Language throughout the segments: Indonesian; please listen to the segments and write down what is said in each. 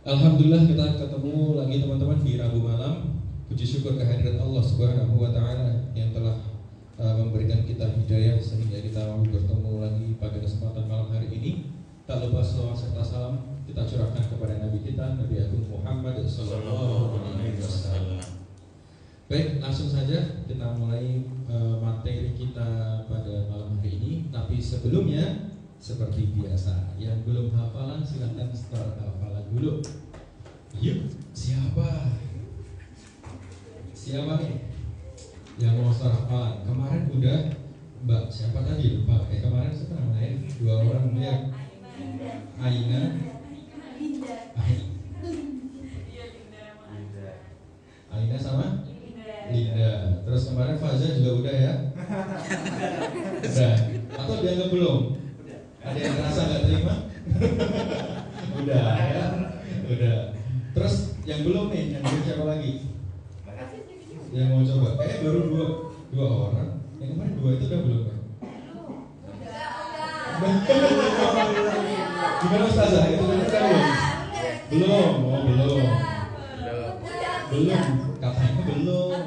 Alhamdulillah kita ketemu lagi teman-teman di Rabu malam. Puji syukur kehadirat Allah Subhanahu wa taala yang telah memberikan kita hidayah sehingga kita mau bertemu lagi pada kesempatan malam hari ini. Tak lupa selawat serta salam kita curahkan kepada Nabi kita, Nabi Agung Muhammad sallallahu alaihi wasallam. Baik, langsung saja kita mulai materi kita pada malam hari ini. Tapi sebelumnya seperti biasa, yang belum hafalan silahkan start hafalan dulu. Yuk, siapa nih yang mau start hafalan? Kemarin udah Mbak siapa tadi lupa. Kemarin siapa namanya? Dua orang ya. Aina. Aina sama Linda. Terus kemarin Faza juga udah ya? Udah. Atau dianggap belum? Ada yang ngerasa nggak terima? Udah ya, udah. Terus yang belum nih, yang belum siapa lagi? Yang mau coba? Baru dua orang. Yang kemarin dua itu udah belum kan? Gimana Ustazah? Itu benar kan belum? Belum, oh belum. Belum, katanya belum.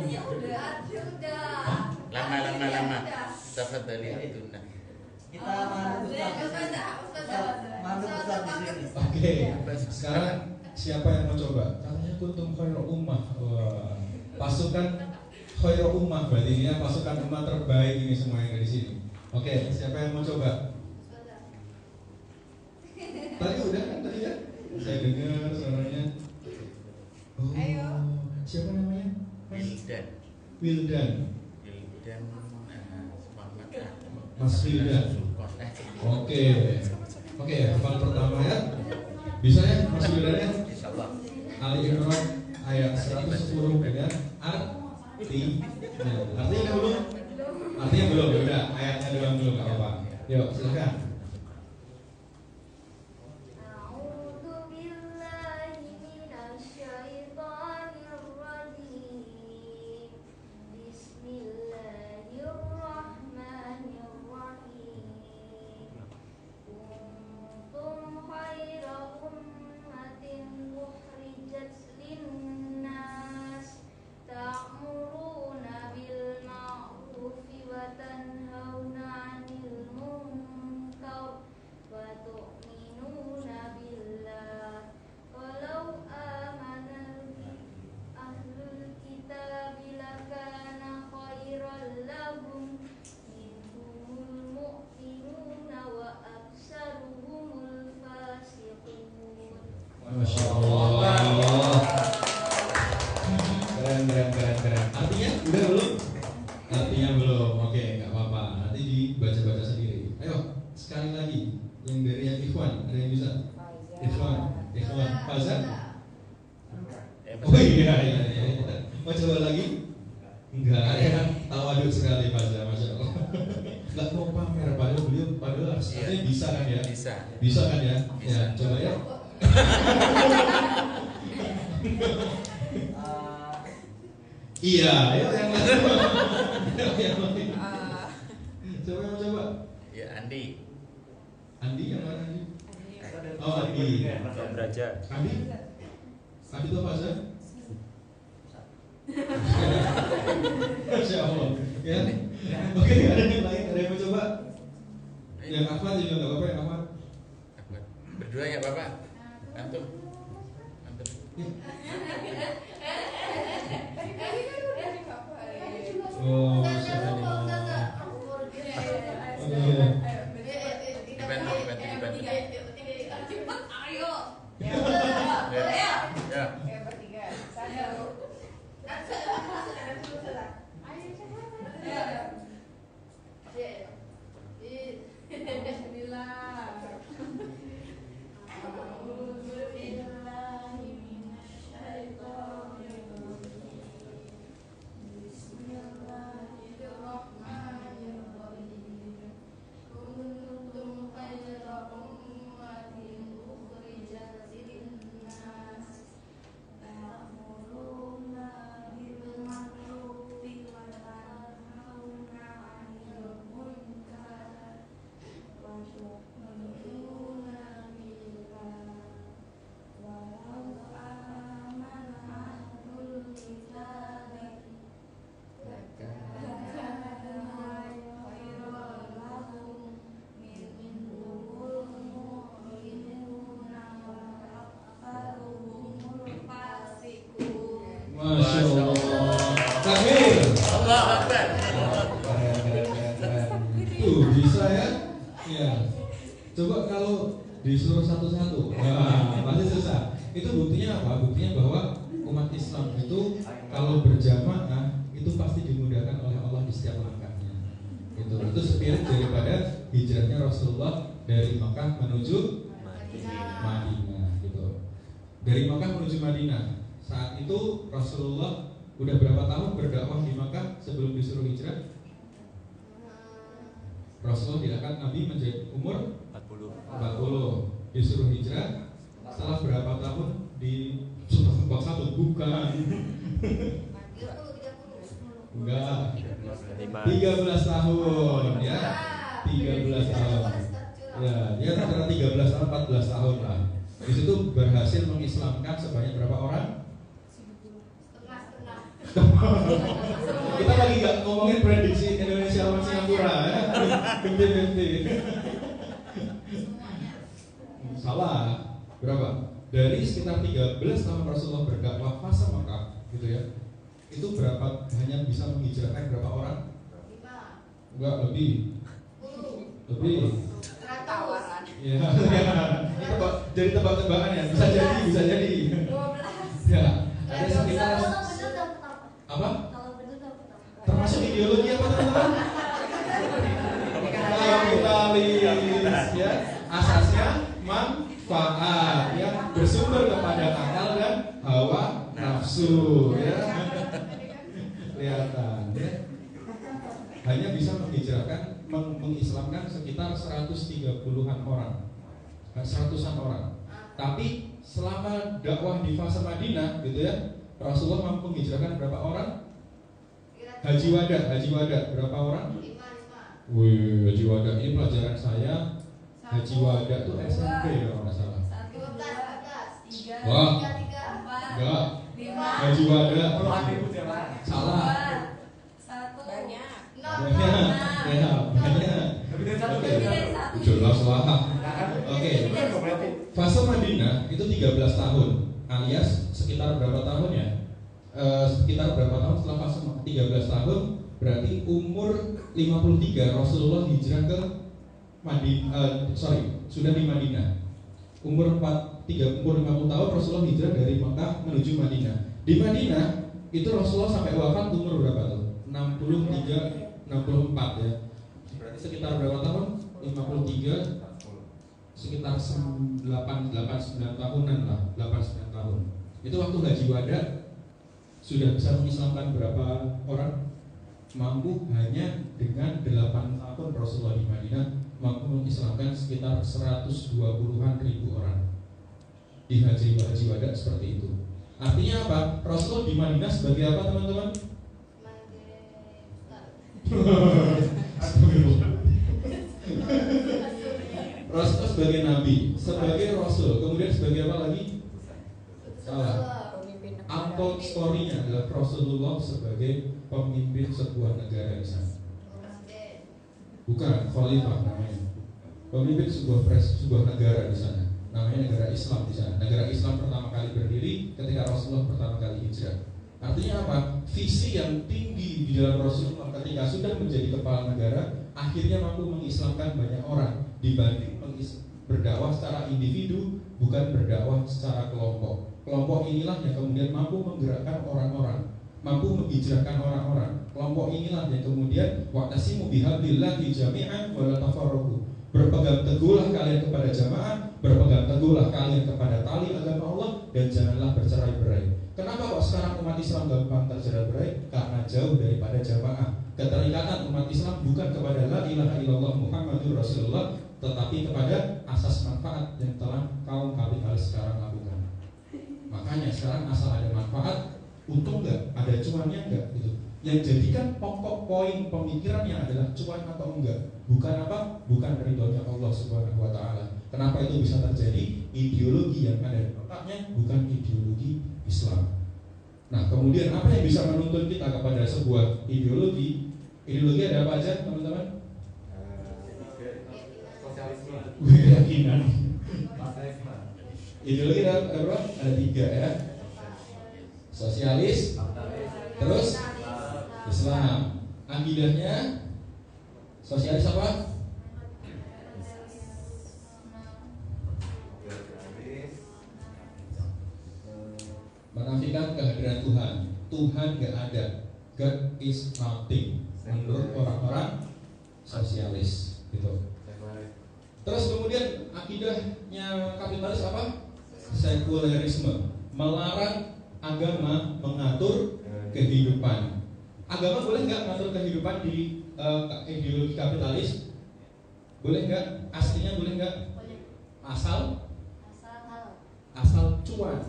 Lama. Tafadhali Abdullah. Kita Oke, sekarang siapa yang mau coba? Katanya kuntum khairu ummah. Wah, pasukan khairu ummah berarti ini ya, pasukan umat terbaik ini semua yang ada di sini. Oke, siapa yang mau coba? Tadi udah kan tadi ya? Saya dengar suaranya. Oh, siapa namanya? Wildan. Mas Wildan. Oke, hafal pertama ya. Bisa ya Mas Wildan ya? Insyaallah. Ali Imran ayat 110 dengan artinya. Artinya belum? Artinya belum, ya udah ayatnya doang dulu enggak apa-apa. Yuk, silakan. Masya Allah. Keren. Artinya udah belum? Artinya belum. Oke, nggak apa-apa. Nanti dibaca-baca sendiri. Ayo, sekali lagi. Yang dari yang Ikhwan, ada yang bisa? Ikhwan. Faza? Oh iya. Mau coba lagi? Enggak ya. Tawaduk sekali Faza, Masya Allah. Nggak mau pamer, padahal harusnya bisa kan ya? Bisa kan ya? Ya, coba ya. Iya, ayo yang lain. Coba yang mau coba. Ya Andi Yang mana Andi? Oh Andi. Andi tuh apa sih? Masya Allah. Ya. Oke, ada yang lain, ada yang mau coba? Yang Ahmad juga nggak apa-apa ya Ahmad. Berdua ya Bapak. Antum. Oh, Masya Allah. Dibantu. Masya Allah. Takbir. Allah Akbar. Keren. Tuh bisa ya? Ya. Coba kalau disuruh satu-satu, pasti susah. Itu buktinya apa? Buktinya bahwa umat Islam itu kalau berjamaah itu pasti dimudahkan oleh Allah di setiap langkahnya. Itu spirit daripada hijrahnya Rasulullah dari Makkah menuju Madinah gitu. Dari Makkah menuju Madinah. Saat itu Rasulullah udah berapa tahun berdakwah di Makkah sebelum disuruh hijrah? Rasulullah diangkat Nabi menjadi umur 40. Disuruh hijrah setelah berapa tahun di Sumpah satu bukan. Enggak. 13 tahun ya. 13 tahun. Ya, dia antara 13 tahun 14 tahun lah. Di situ berhasil mengislamkan sebanyak berapa orang? Kita lagi nggak ngomongin prediksi Indonesia lawan Singapura ya. Ganti. Salah. Berapa? Dari sekitar 13 tahun Rasulullah berdakwah fase Makkah gitu ya. Itu berapa hanya bisa menghijrahkan berapa orang? 5. Enggak, lebih. Tawaran. Ya. Jadi tebak-tebakan ya. Bisa jadi. 12. Ya. Ada sekitar apa? Termasuk ideologi apa teman-teman? Kapitalis ya. Asasnya manfaat ya, bersumber kepada akal dan hawa nafsu ya. Kelihatan ya. Hanya bisa menghijrahkan, mengislamkan sekitar 130-an orang, 100-an orang. Tapi selama dakwah di fase Madinah gitu ya, Rasulullah mampu menghijrahkan berapa orang? Haji wada berapa orang? 5. Wih, Haji wada ini pelajaran saya. Haji wada itu SMP ya kalau nggak salah. 12. Wah, 3. enggak. Haji wada. Salah. 1. Banyak. Jelas lah. Oke. Fase Madinah itu 13 tahun, alias sekitar berapa tahun ya? Sekitar berapa tahun setelah fase 13 tahun, berarti umur 53 Rasulullah hijrah ke sudah di Madinah. Umur 50 tahun Rasulullah hijrah dari Makkah menuju Madinah. Di Madinah itu Rasulullah sampai wafat umur berapa tuh? 64 ya. Berarti sekitar berapa tahun? 53 sekitar 8-9 tahunan lah, 8-9 tahun. Itu waktu Haji Wada sudah bisa mengislamkan berapa orang? Mampu hanya dengan 8 tahun Rasulullah di Madinah mampu mengislamkan sekitar 120-an ribu orang di Haji Wada seperti itu. Artinya apa? Rasulullah di Madinah sebagai apa teman-teman? Rasul sebagai nabi, sebagai rasul, kemudian sebagai apa lagi? Salah. Untold story-nya adalah Rasulullah sebagai pemimpin sebuah negara di sana. Bukan khalifah namanya. Pemimpin sebuah negara di sana. Namanya negara Islam di sana. Negara Islam pertama kali berdiri ketika Rasulullah pertama kali hijrah. Artinya apa? Visi yang tinggi di dalam Rasulullah ketika sudah menjadi kepala negara, akhirnya mampu mengislamkan banyak orang dibanding berdakwah secara individu, bukan berdakwah secara kelompok. Kelompok inilah yang kemudian mampu menggerakkan orang-orang, mampu menghijrahkan orang-orang. Kelompok inilah yang kemudian wa'tasimu bihablillahi jami'an wa la tafarraqu. Berpegang teguhlah kalian kepada jamaah, berpegang teguhlah kalian kepada tali agama Allah, dan janganlah bercerai-berai. Kenapa kok sekarang umat Islam gampang tercerai-berai? Karena jauh daripada jamaah. Keterikatan umat Islam bukan kepada la ilaha illallah Muhammadur Rasulullah, tetapi kepada asas manfaat yang telah kaum kapitalis sekarang lakukan. Makanya sekarang asal ada manfaat, untung nggak, ada cuannya nggak gitu. Yang jadikan pokok poin pemikirannya adalah cuan atau enggak, bukan apa? Bukan ridhonya Allah Subhanahu wa taala. Kenapa itu bisa terjadi? Ideologi yang ada di otaknya bukan ideologi Islam. Nah, kemudian apa yang bisa menuntun kita kepada sebuah ideologi? Ideologi ada apa aja, teman-teman? Sosialisme. Keyakinan. Ideologi ada berapa? Ada 3 ya. Sosialis, terus Islam. Akidahnya sosialis apa? Menafikan kehadiran Tuhan. Tuhan gak ada. God is nothing. Menurut orang-orang sosialis gitu. Terus kemudian akidahnya kapitalis apa? Sekularisme. Melarang agama mengatur kehidupan. Agama boleh nggak mengatur kehidupan di ideologi kapitalis? Boleh nggak? Aslinya boleh nggak? Asal cuan.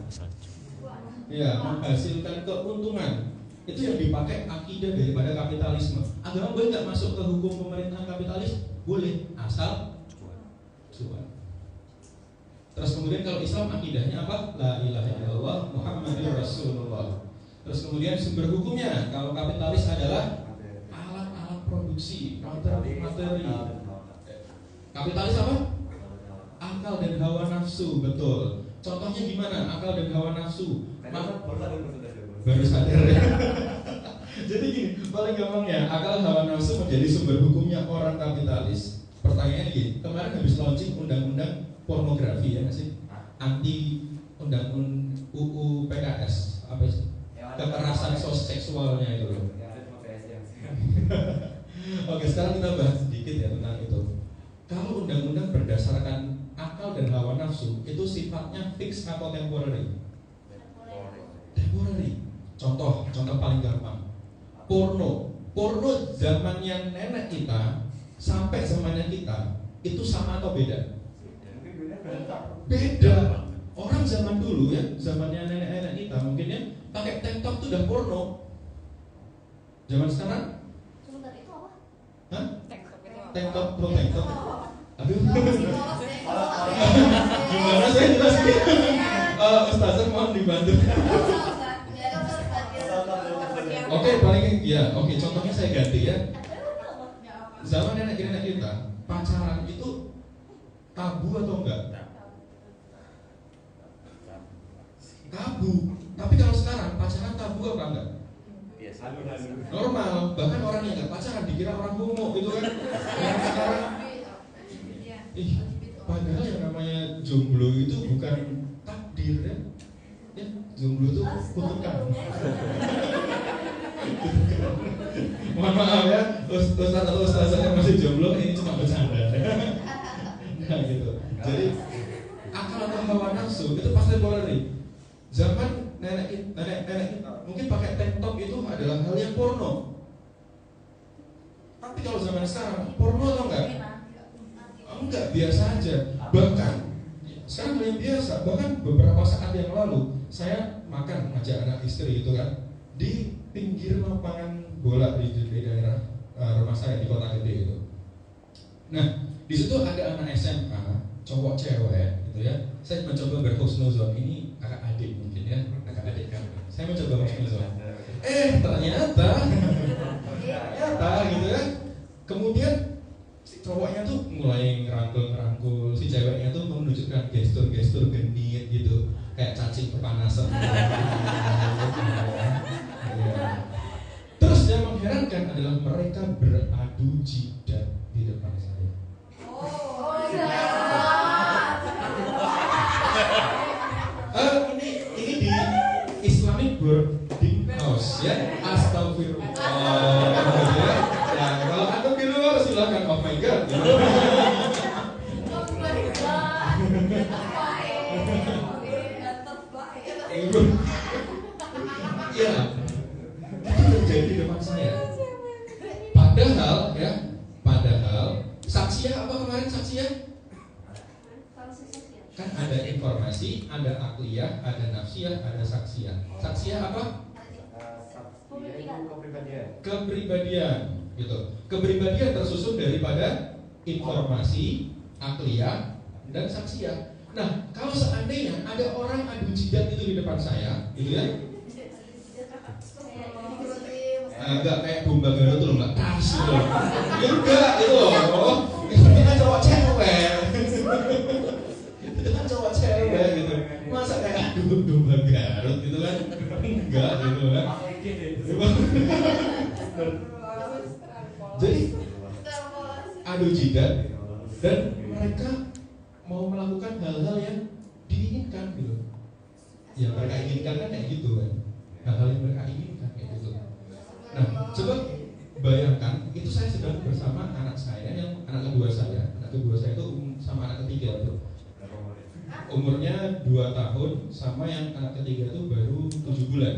Ya, menghasilkan keuntungan. Itu yang dipakai akidah daripada kapitalisme. Agama boleh nggak masuk ke hukum pemerintahan kapitalis? Boleh, asal cuan. Terus kemudian kalau Islam akidahnya apa? La ilaha illallah Muhammadur Rasulullah. Terus kemudian sumber hukumnya, kalau kapitalis adalah alat-alat produksi, materi. Kapitalis apa? Akal dan hawa nafsu, betul. Contohnya gimana? Akal dan hawa nafsu. Baru sadar ya. Jadi gini, paling gampangnya akal hawa nafsu menjadi sumber hukumnya orang kapitalis. Pertanyaannya gini, kemarin habis launching undang-undang pornografi ya nggak sih? Anti undang-undang UU PKS apa sih? Kekerasan seksualnya itu loh. Oke, sekarang kita bahas sedikit ya tentang itu. Kalau undang-undang berdasarkan akal dan hawa nafsu itu sifatnya fix atau temporary? Temporary. Contoh paling gampang. Porno zamannya nenek kita sampai zamannya kita itu sama atau beda? Beda. Orang zaman dulu ya, zamannya nenek-nenek kita mungkin ya pakai tank top itu udah porno. Zaman sekarang? Sebentar, itu apa? Hah? Tank top itu apa? Tank top. Aduh. Gimana saya jelasin? Ustazah mohon dibantu. Oke, paling ya. Oke, contohnya saya ganti ya. Zaman nenek kita pacaran itu tabu atau enggak? Tabu. Tapi kalau sekarang pacaran tabu apa enggak? Normal. Bahkan orang yang enggak pacaran dikira orang homo gitu kan. Yang sekarang padahal yang namanya jomblo itu bukan takdir ya. Ya, jomblo itu kutukan. Mohon maaf ya, ustaz atau ustazah yang masih jomblo ini cuma bercanda. Nah gitu. Jadi akal atau hawa nafsu itu pasti temporary. Zaman nenek kita mungkin pakai tank top itu adalah hal yang porno. Tapi kalau zaman sekarang porno atau enggak? Enggak, biasa aja. Bahkan sekarang hal yang biasa. Bahkan beberapa saat yang lalu saya makan ngajak anak istri itu kan di pinggir lapangan bola di daerah rumah saya di kota gede itu. Nah, di situ ada anak SMA, cowok cewek gitu ya. Saya mencoba berhusnuzon, ini kakak adik mungkin ya, kakak adik kan. Saya mencoba berhusnuzon. Ternyata gitu ya. Kemudian si cowoknya tuh mulai ngerangkul, si ceweknya tuh menunjukkan gestur-gestur genit gitu, kayak cacing kepanasan. Terus yang mengherankan adalah mereka beradu jidat di depan saya. Ini di Islamic boarding house ya. Astagfirullah. Ya, kalau anda di luar silakan. Oh my god. Ya, itu terjadi di depan saya. Padahal saksiah apa kemarin saksiah? Kan ada informasi, ada akliyah, ada nafsiyah, ada saksiah. Saksiah apa? Kepribadian, gitu. Kepribadian tersusun daripada informasi, akliyah, dan saksiah. Nah, kalau seandainya ada orang adu jidat itu di depan saya, gitu ya? Enggak kayak bomba Garut tuh, enggak tas gitu. Ya enggak gitu loh. Itu kan cowok cewek. Itu kan cowok cewek gitu. Masa kayak adu domba Garut gitu kan, enggak gitu kan. Jadi adu jidat dan mereka mau melakukan hal-hal yang diinginkan gitu. Yang mereka inginkan kan kayak gitu kan, hal-hal yang mereka inginkan kayak gitu. Nah, coba bayangkan itu saya sedang bersama anak saya yang anak kedua saya itu sama anak ketiga tuh. Umurnya 2 tahun sama yang anak ketiga itu baru 7 bulan.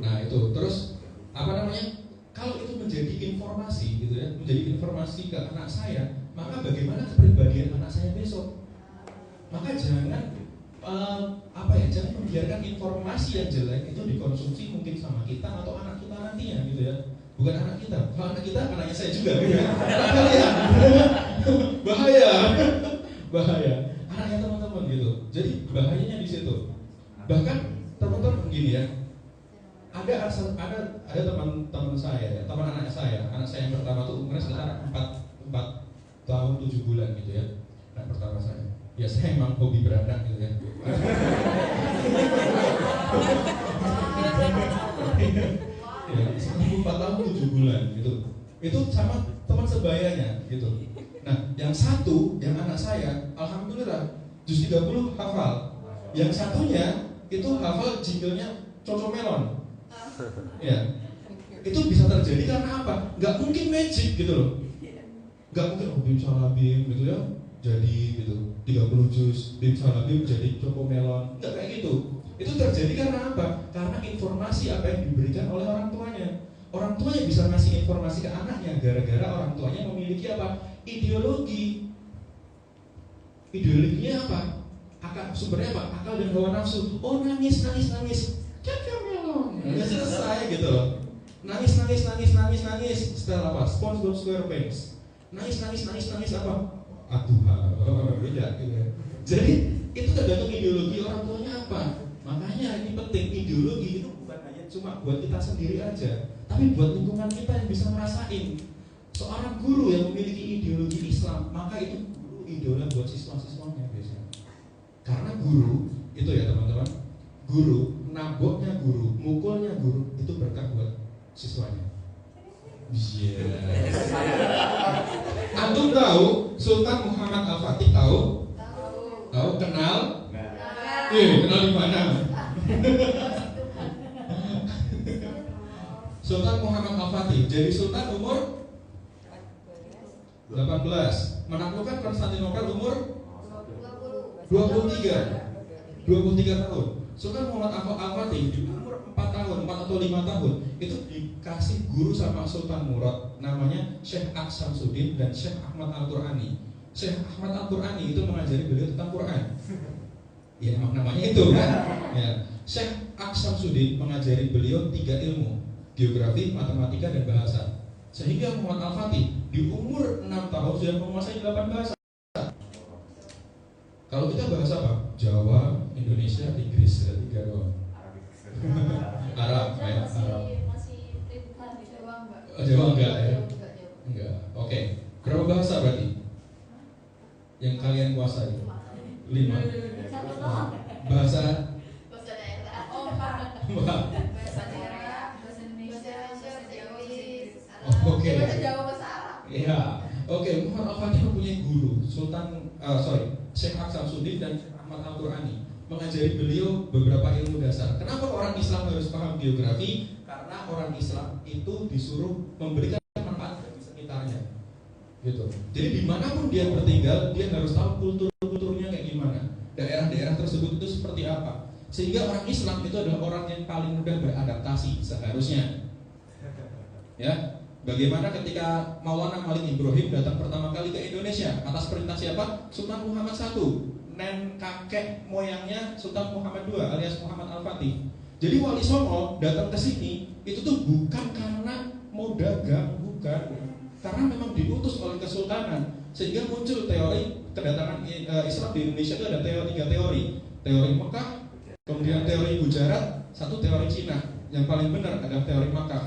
Nah itu terus apa namanya? Kalau itu menjadi informasi gitu ya, menjadi informasi ke anak saya, maka bagaimana kepribadian anak saya besok? Maka jangan jangan membiarkan informasi yang jelek itu dikonsumsi mungkin sama kita atau anak kita nantinya gitu ya. Bukan anak kita, kalau anak kita anaknya saya juga gitu ya. Bahaya anaknya teman-teman gitu. Jadi bahayanya di situ. Bahkan teman-teman begini ya, ada teman saya ya, teman anak saya yang pertama tuh umurnya sekitar 4 tahun 7 bulan gitu ya. Anak pertama saya. Ya saya emang hobi beranak gitu ya. Ya, 4 tahun 7 bulan gitu. Itu sama teman sebayanya gitu. Nah, yang satu, yang anak saya, alhamdulillah juz 30 hafal. Yang satunya itu hafal jinglenya Cocomelon. Ya. Itu bisa terjadi karena apa? Gak mungkin magic gitu loh. Gak mungkin bim salabim gitu ya. Jadi gitu 30 juz bim salabim jadi Cocomelon. Enggak kayak gitu. Itu terjadi karena apa? Karena informasi apa yang diberikan oleh orang tuanya. Orang tuanya bisa ngasih informasi ke anaknya gara-gara orang tuanya memiliki apa? Ideologi. Ideologinya apa? Sumbernya apa? Akal dan hawa nafsu. Oh nangis. Cocomelon. Nggak selesai gitu loh. Nangis. Setelah apa? SpongeBob SquarePants. Nangis apa? Aduh, beda gitu. Jadi itu tergantung ideologi orang tuanya apa. Makanya ini penting, ideologi itu bukan hanya cuma buat kita sendiri aja, tapi buat lingkungan kita yang bisa ngerasain. Seorang guru yang memiliki ideologi Islam, maka itu guru idola buat siswa-siswanya biasanya. Karena guru itu ya teman-teman, guru, naboknya guru, mukulnya guru itu berkah buat siswanya. Antum tahu Sultan Muhammad Al-Fatih tahu? Tahu kenal? Kenal di mana? Sultan Muhammad Al-Fatih jadi sultan umur 18, menaklukkan Konstantinopel umur 23 tahun. Sultan Muhammad Al-Fatih di umur 4 tahun, 4 atau 5 tahun itu dikasih guru sama Sultan Murad namanya Syekh Aksamsuddin dan Syekh Ahmad Al-Qurani. Syekh Ahmad Al-Qurani itu mengajari beliau tentang Quran. Ya namanya itu kan. Ya. Syekh Aksamsuddin mengajari beliau 3 ilmu, geografi, matematika dan bahasa. Sehingga Muhammad Al-Fatih di umur 6 tahun sudah menguasai 8 bahasa. Kalau kita bahasa apa? Jawa, Indonesia, Inggris, ada 3 doang. Arab, ya. Masih Jawa enggak? Jawa enggak ya? Enggak. Oke. Berapa bahasa berarti? Yang kalian kuasai? 5. Bahasa daerah. bahasa daerah, bahasa Indonesia, bahasa Jawa, Oke. bahasa Jawa, bahasa Arab. Iya. Oke, Muhammad Al-Fatih mempunyai guru Syekh Aksamsuddin dan Syekh Ahmad Al-Qurani mengajari beliau beberapa ilmu dasar. Kenapa orang Islam harus paham geografi? Karena orang Islam itu disuruh memberikan manfaat bagi sekitarnya. Gitu. Jadi dimanapun dia bertinggal, dia harus tahu kulturnya kayak gimana, daerah-daerah tersebut itu seperti apa. Sehingga orang Islam itu adalah orang yang paling mudah beradaptasi seharusnya. Ya, bagaimana ketika Maulana Malik Ibrahim datang pertama kali ke Indonesia atas perintah siapa? Sultan Muhammad I, kakek moyangnya Sultan Muhammad II alias Muhammad Al-Fatih. Jadi Wali Songo datang ke sini itu tuh bukan karena mau dagang, bukan, karena memang diutus oleh kesultanan. Sehingga muncul teori kedatangan Islam di Indonesia itu ada 3 teori. Teori Mekah, kemudian teori Gujarat, satu teori Cina. Yang paling benar adalah teori Makkah.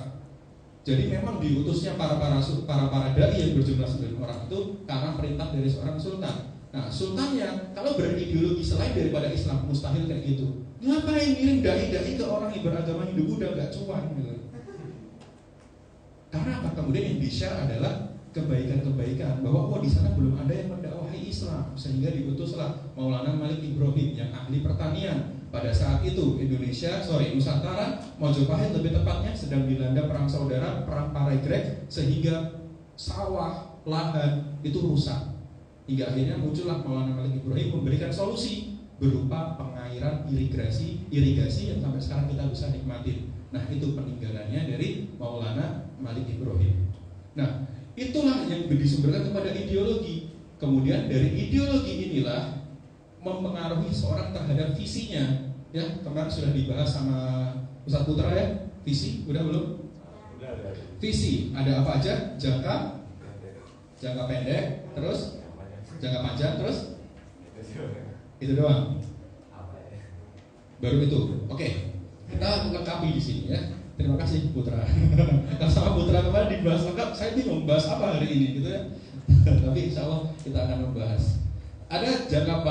Jadi memang diutusnya para dai yang berjumlah 9 orang itu karena perintah dari seorang sultan. Nah, sultannya kalau berideologi selain daripada Islam mustahil kayak gitu. Ngapain ngirim dai-dai ke orang yang beragama Hindu-Buddha, gak cuan gitu. Karena apa? Kemudian yang di-share adalah kebaikan-kebaikan bahwa di sana belum ada yang mendakwahi Islam, sehingga diutuslah Maulana Malik Ibrahim yang ahli pertanian. Pada saat itu Nusantara, Mojopahit lebih tepatnya sedang dilanda perang saudara, perang Paregreg, sehingga sawah, lahan itu rusak. Hingga akhirnya muncullah Maulana Malik Ibrahim memberikan solusi berupa pengairan irigasi yang sampai sekarang kita bisa nikmatin. Nah, itu peninggalannya dari Maulana Malik Ibrahim. Nah, itulah yang disumberkan kepada ideologi. Kemudian dari ideologi inilah mempengaruhi seorang terhadap visinya. Ya, kemarin sudah dibahas sama Ustaz Putra ya. Visi, udah belum? Udah. Visi, ada apa aja? Jangka pendek, terus jangka panjang, terus itu doang. Baru itu. Oke. Kita lengkapi di sini ya. Terima kasih Putra. Kalau sama Putra kemarin dibahas lengkap, saya bingung bahas apa hari ini gitu ya. Tapi insya Allah kita akan membahas. Ada jangka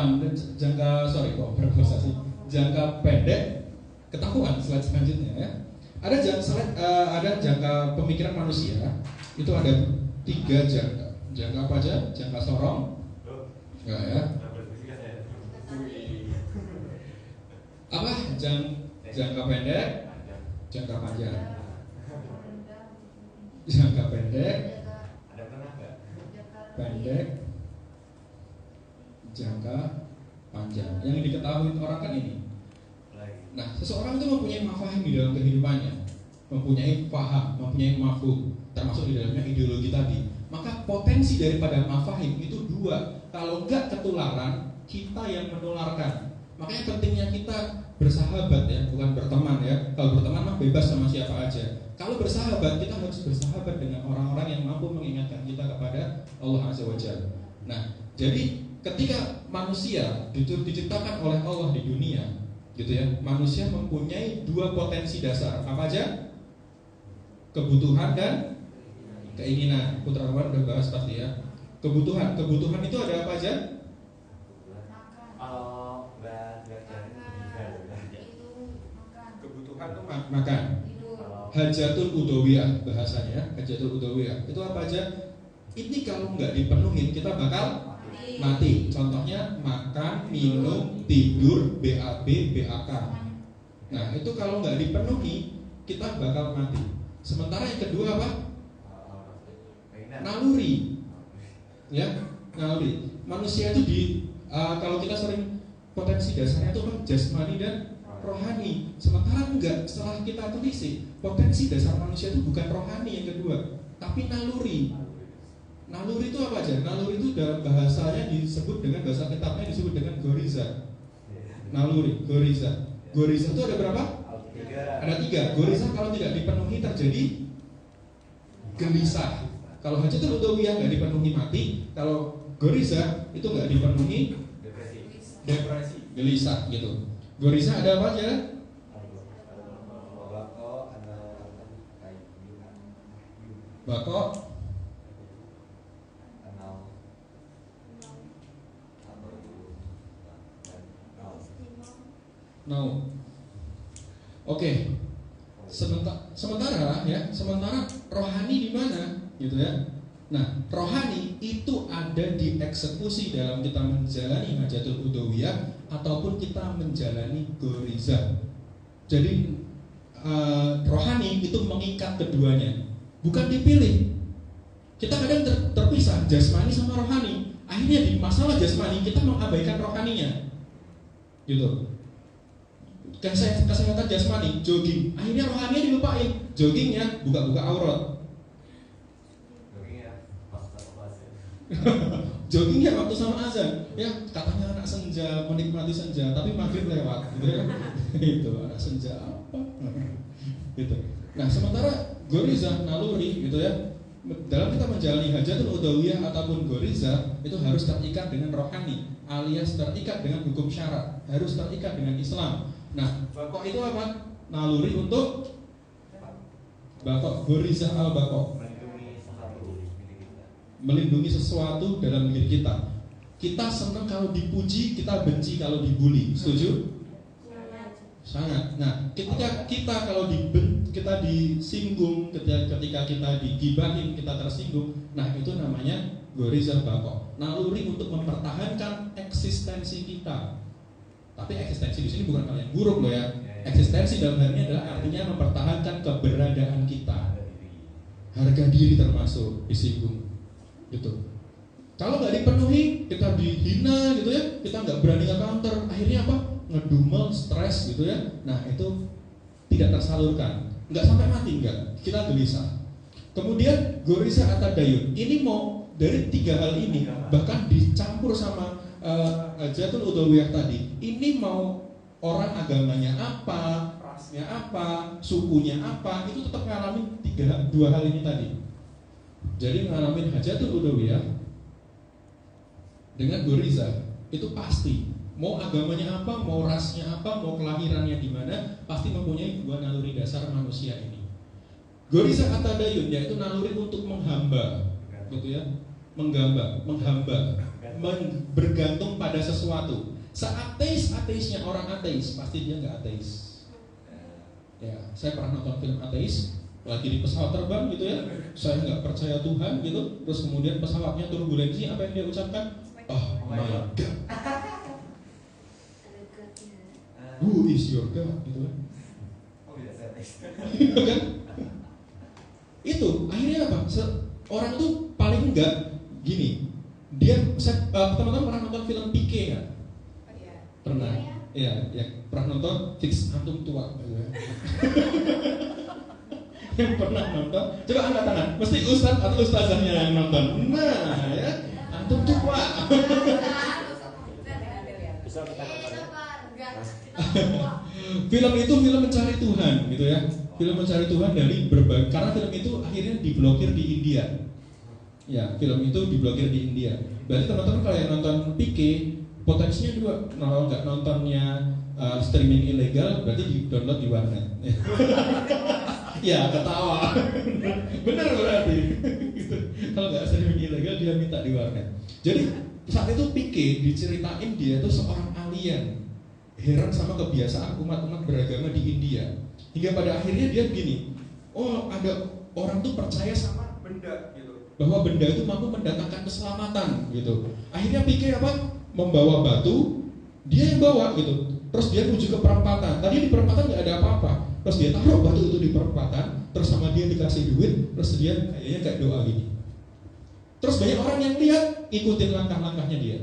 pendek, ketahuan slide selanjutnya ya. Ada jangka pemikiran manusia. Itu ada 3 jangka. Jangka apa aja? Jangka sorong. Enggak ya? Apa? Jangka pendek, jangka panjang. Jangka pendek, jangka panjang. Yang diketahui orang kan ini. Nah, seseorang itu mempunyai mafahim di dalam kehidupannya, mempunyai paham, mempunyai mafhum, termasuk di dalamnya ideologi tadi. Maka potensi daripada mafahim itu 2. Kalau enggak ketularan, kita yang menularkan. Makanya pentingnya kita bersahabat ya, bukan berteman ya. Kalau berteman mah bebas sama siapa aja. Kalau bersahabat, kita harus bersahabat dengan orang-orang yang mampu mengingatkan kita kepada Allah Azza wa Jalla. Nah, jadi ketika manusia diciptakan oleh Allah di dunia, gitu ya, manusia mempunyai 2 potensi dasar. Apa aja? Kebutuhan dan keinginan. Putra Umar udah bahas pasti ya. Kebutuhan itu ada apa aja? Kebutuhan itu makan. Hajatul udawiyah bahasanya, hajatul udawiyah. Itu apa aja? Ini kalau nggak dipenuhin kita bakal mati. Contohnya makan, minum, tidur, BAB, BAK. Nah, itu kalau nggak dipenuhi kita bakal mati. Sementara yang kedua apa? Naluri. Ya, naluri. Manusia itu kalau kita sering potensi dasarnya itu kan jasmani dan rohani. Sementara enggak, setelah kita telisik, potensi dasar manusia itu bukan rohani yang kedua, tapi naluri. Naluri itu apa aja? Naluri itu dalam bahasanya disebut dengan bahasa kitabnya disebut dengan goriza. Naluri, goriza. Goriza itu ada berapa? Ada 3. Goriza kalau tidak dipenuhi terjadi gelisah. Kalau hajatul udawiyah nggak dipenuhi mati. Kalau goriza itu nggak dipenuhi depresi, gelisah gitu. Goriza ada apa aja? Bako, no. Oke. Sementara rohani di mana, gitu ya? Nah, rohani itu ada di eksekusi dalam kita menjalani hajatul udawiyah ataupun kita menjalani goriza. Jadi rohani itu mengikat keduanya, bukan dipilih. Kita kadang terpisah jasmani sama rohani. Akhirnya di masalah jasmani kita mengabaikan rohaninya, gitu. Kesehatan jasmani, jogging, akhirnya rohaninya dilupain. Joggingnya buka-buka aurat. Joggingnya waktu sama azan, ya katanya anak senja menikmati senja, tapi maghrib lewat, gitu ya. Itu anak senja apa? Gitu. Nah, sementara goriza naluri, gitu ya. Dalam kita menjalani hajatul udawiyah ataupun goriza itu harus terikat dengan rohani, alias terikat dengan hukum syarat, harus terikat dengan Islam. Nah, bakok itu apa? Naluri untuk bakok, goriza al bakok, melindungi sesuatu dalam diri kita. Kita senang kalau dipuji, kita benci kalau dibully. Setuju? Sangat. Nah, ketika kita kalau kita disinggung, ketika kita digibahin, kita tersinggung, nah itu namanya goriza bako, naluri untuk mempertahankan eksistensi kita. Tapi eksistensi di sini bukan hal yang buruk loh ya. Eksistensi dalam hal ini adalah artinya mempertahankan keberadaan kita. Harga diri termasuk disinggung, gitu. Kalau nggak dipenuhi, kita dihina gitu ya, kita nggak berani nge-counter, akhirnya apa? Ngedumel, stres gitu ya. Nah itu tidak tersalurkan, nggak sampai mati nggak, kita gelisah. Kemudian goriza atadayun, ini mau dari 3 hal ini, bahkan dicampur sama Hajatul Udhawiyah tadi. Ini mau orang agamanya apa, rasnya apa, sukunya apa, itu tetap ngalamin 2 hal ini tadi. Jadi ngalamin Hajatul Udhawiyah dengan goriza itu pasti, mau agamanya apa, mau rasnya apa, mau kelahirannya di mana, pasti mempunyai 2 naluri dasar manusia ini. Goriza atadayun yaitu naluri untuk menghamba, gitu ya, menghamba, bergantung pada sesuatu. Seateis-ateisnya orang ateis, pasti dia nggak ateis. Ya, saya pernah nonton film ateis, lagi di pesawat terbang gitu ya, saya nggak percaya Tuhan gitu, terus kemudian pesawatnya turbulensi, apa yang dia ucapkan? Oh my God. Who is your God? Gitu kan? Kan? Itu akhirnya apa? Orang tuh paling enggak gini. Teman-teman pernah nonton film Pique nggak? Pernah? Iya, ya pernah nonton Fix Antum Tua. Yang pernah nonton, coba angkat tangan. Mesti ustadz atau ustazahnya yang nonton. Nah, ya, antum tua. Film itu film mencari Tuhan, gitu ya. Film mencari Tuhan dari berbagai. Karena film itu akhirnya diblokir di India. Ya, film itu diblokir di India. Berarti teman-teman kalau yang nonton Pique, potensinya 2. Kalau nggak nontonnya streaming ilegal, berarti di download di warnet. Ya ketawa. Benar berarti. Kalau nggak streaming ilegal dia minta di warnet. Jadi saat itu Pique diceritain dia itu seorang alien, heran sama kebiasaan umat-umat beragama di India. Hingga pada akhirnya dia begini, oh ada orang tuh percaya sama benda gitu, bahwa benda itu mampu mendatangkan keselamatan gitu. Akhirnya Pique apa? Membawa batu, dia yang bawa gitu. Terus dia menuju ke perempatan. Tadi di perempatan nggak ada apa-apa. Terus dia taruh batu itu di perempatan. Terus sama dia dikasih duit. Terus dia kayaknya kayak doa gini. Terus banyak orang yang lihat, ikutin langkah-langkahnya dia.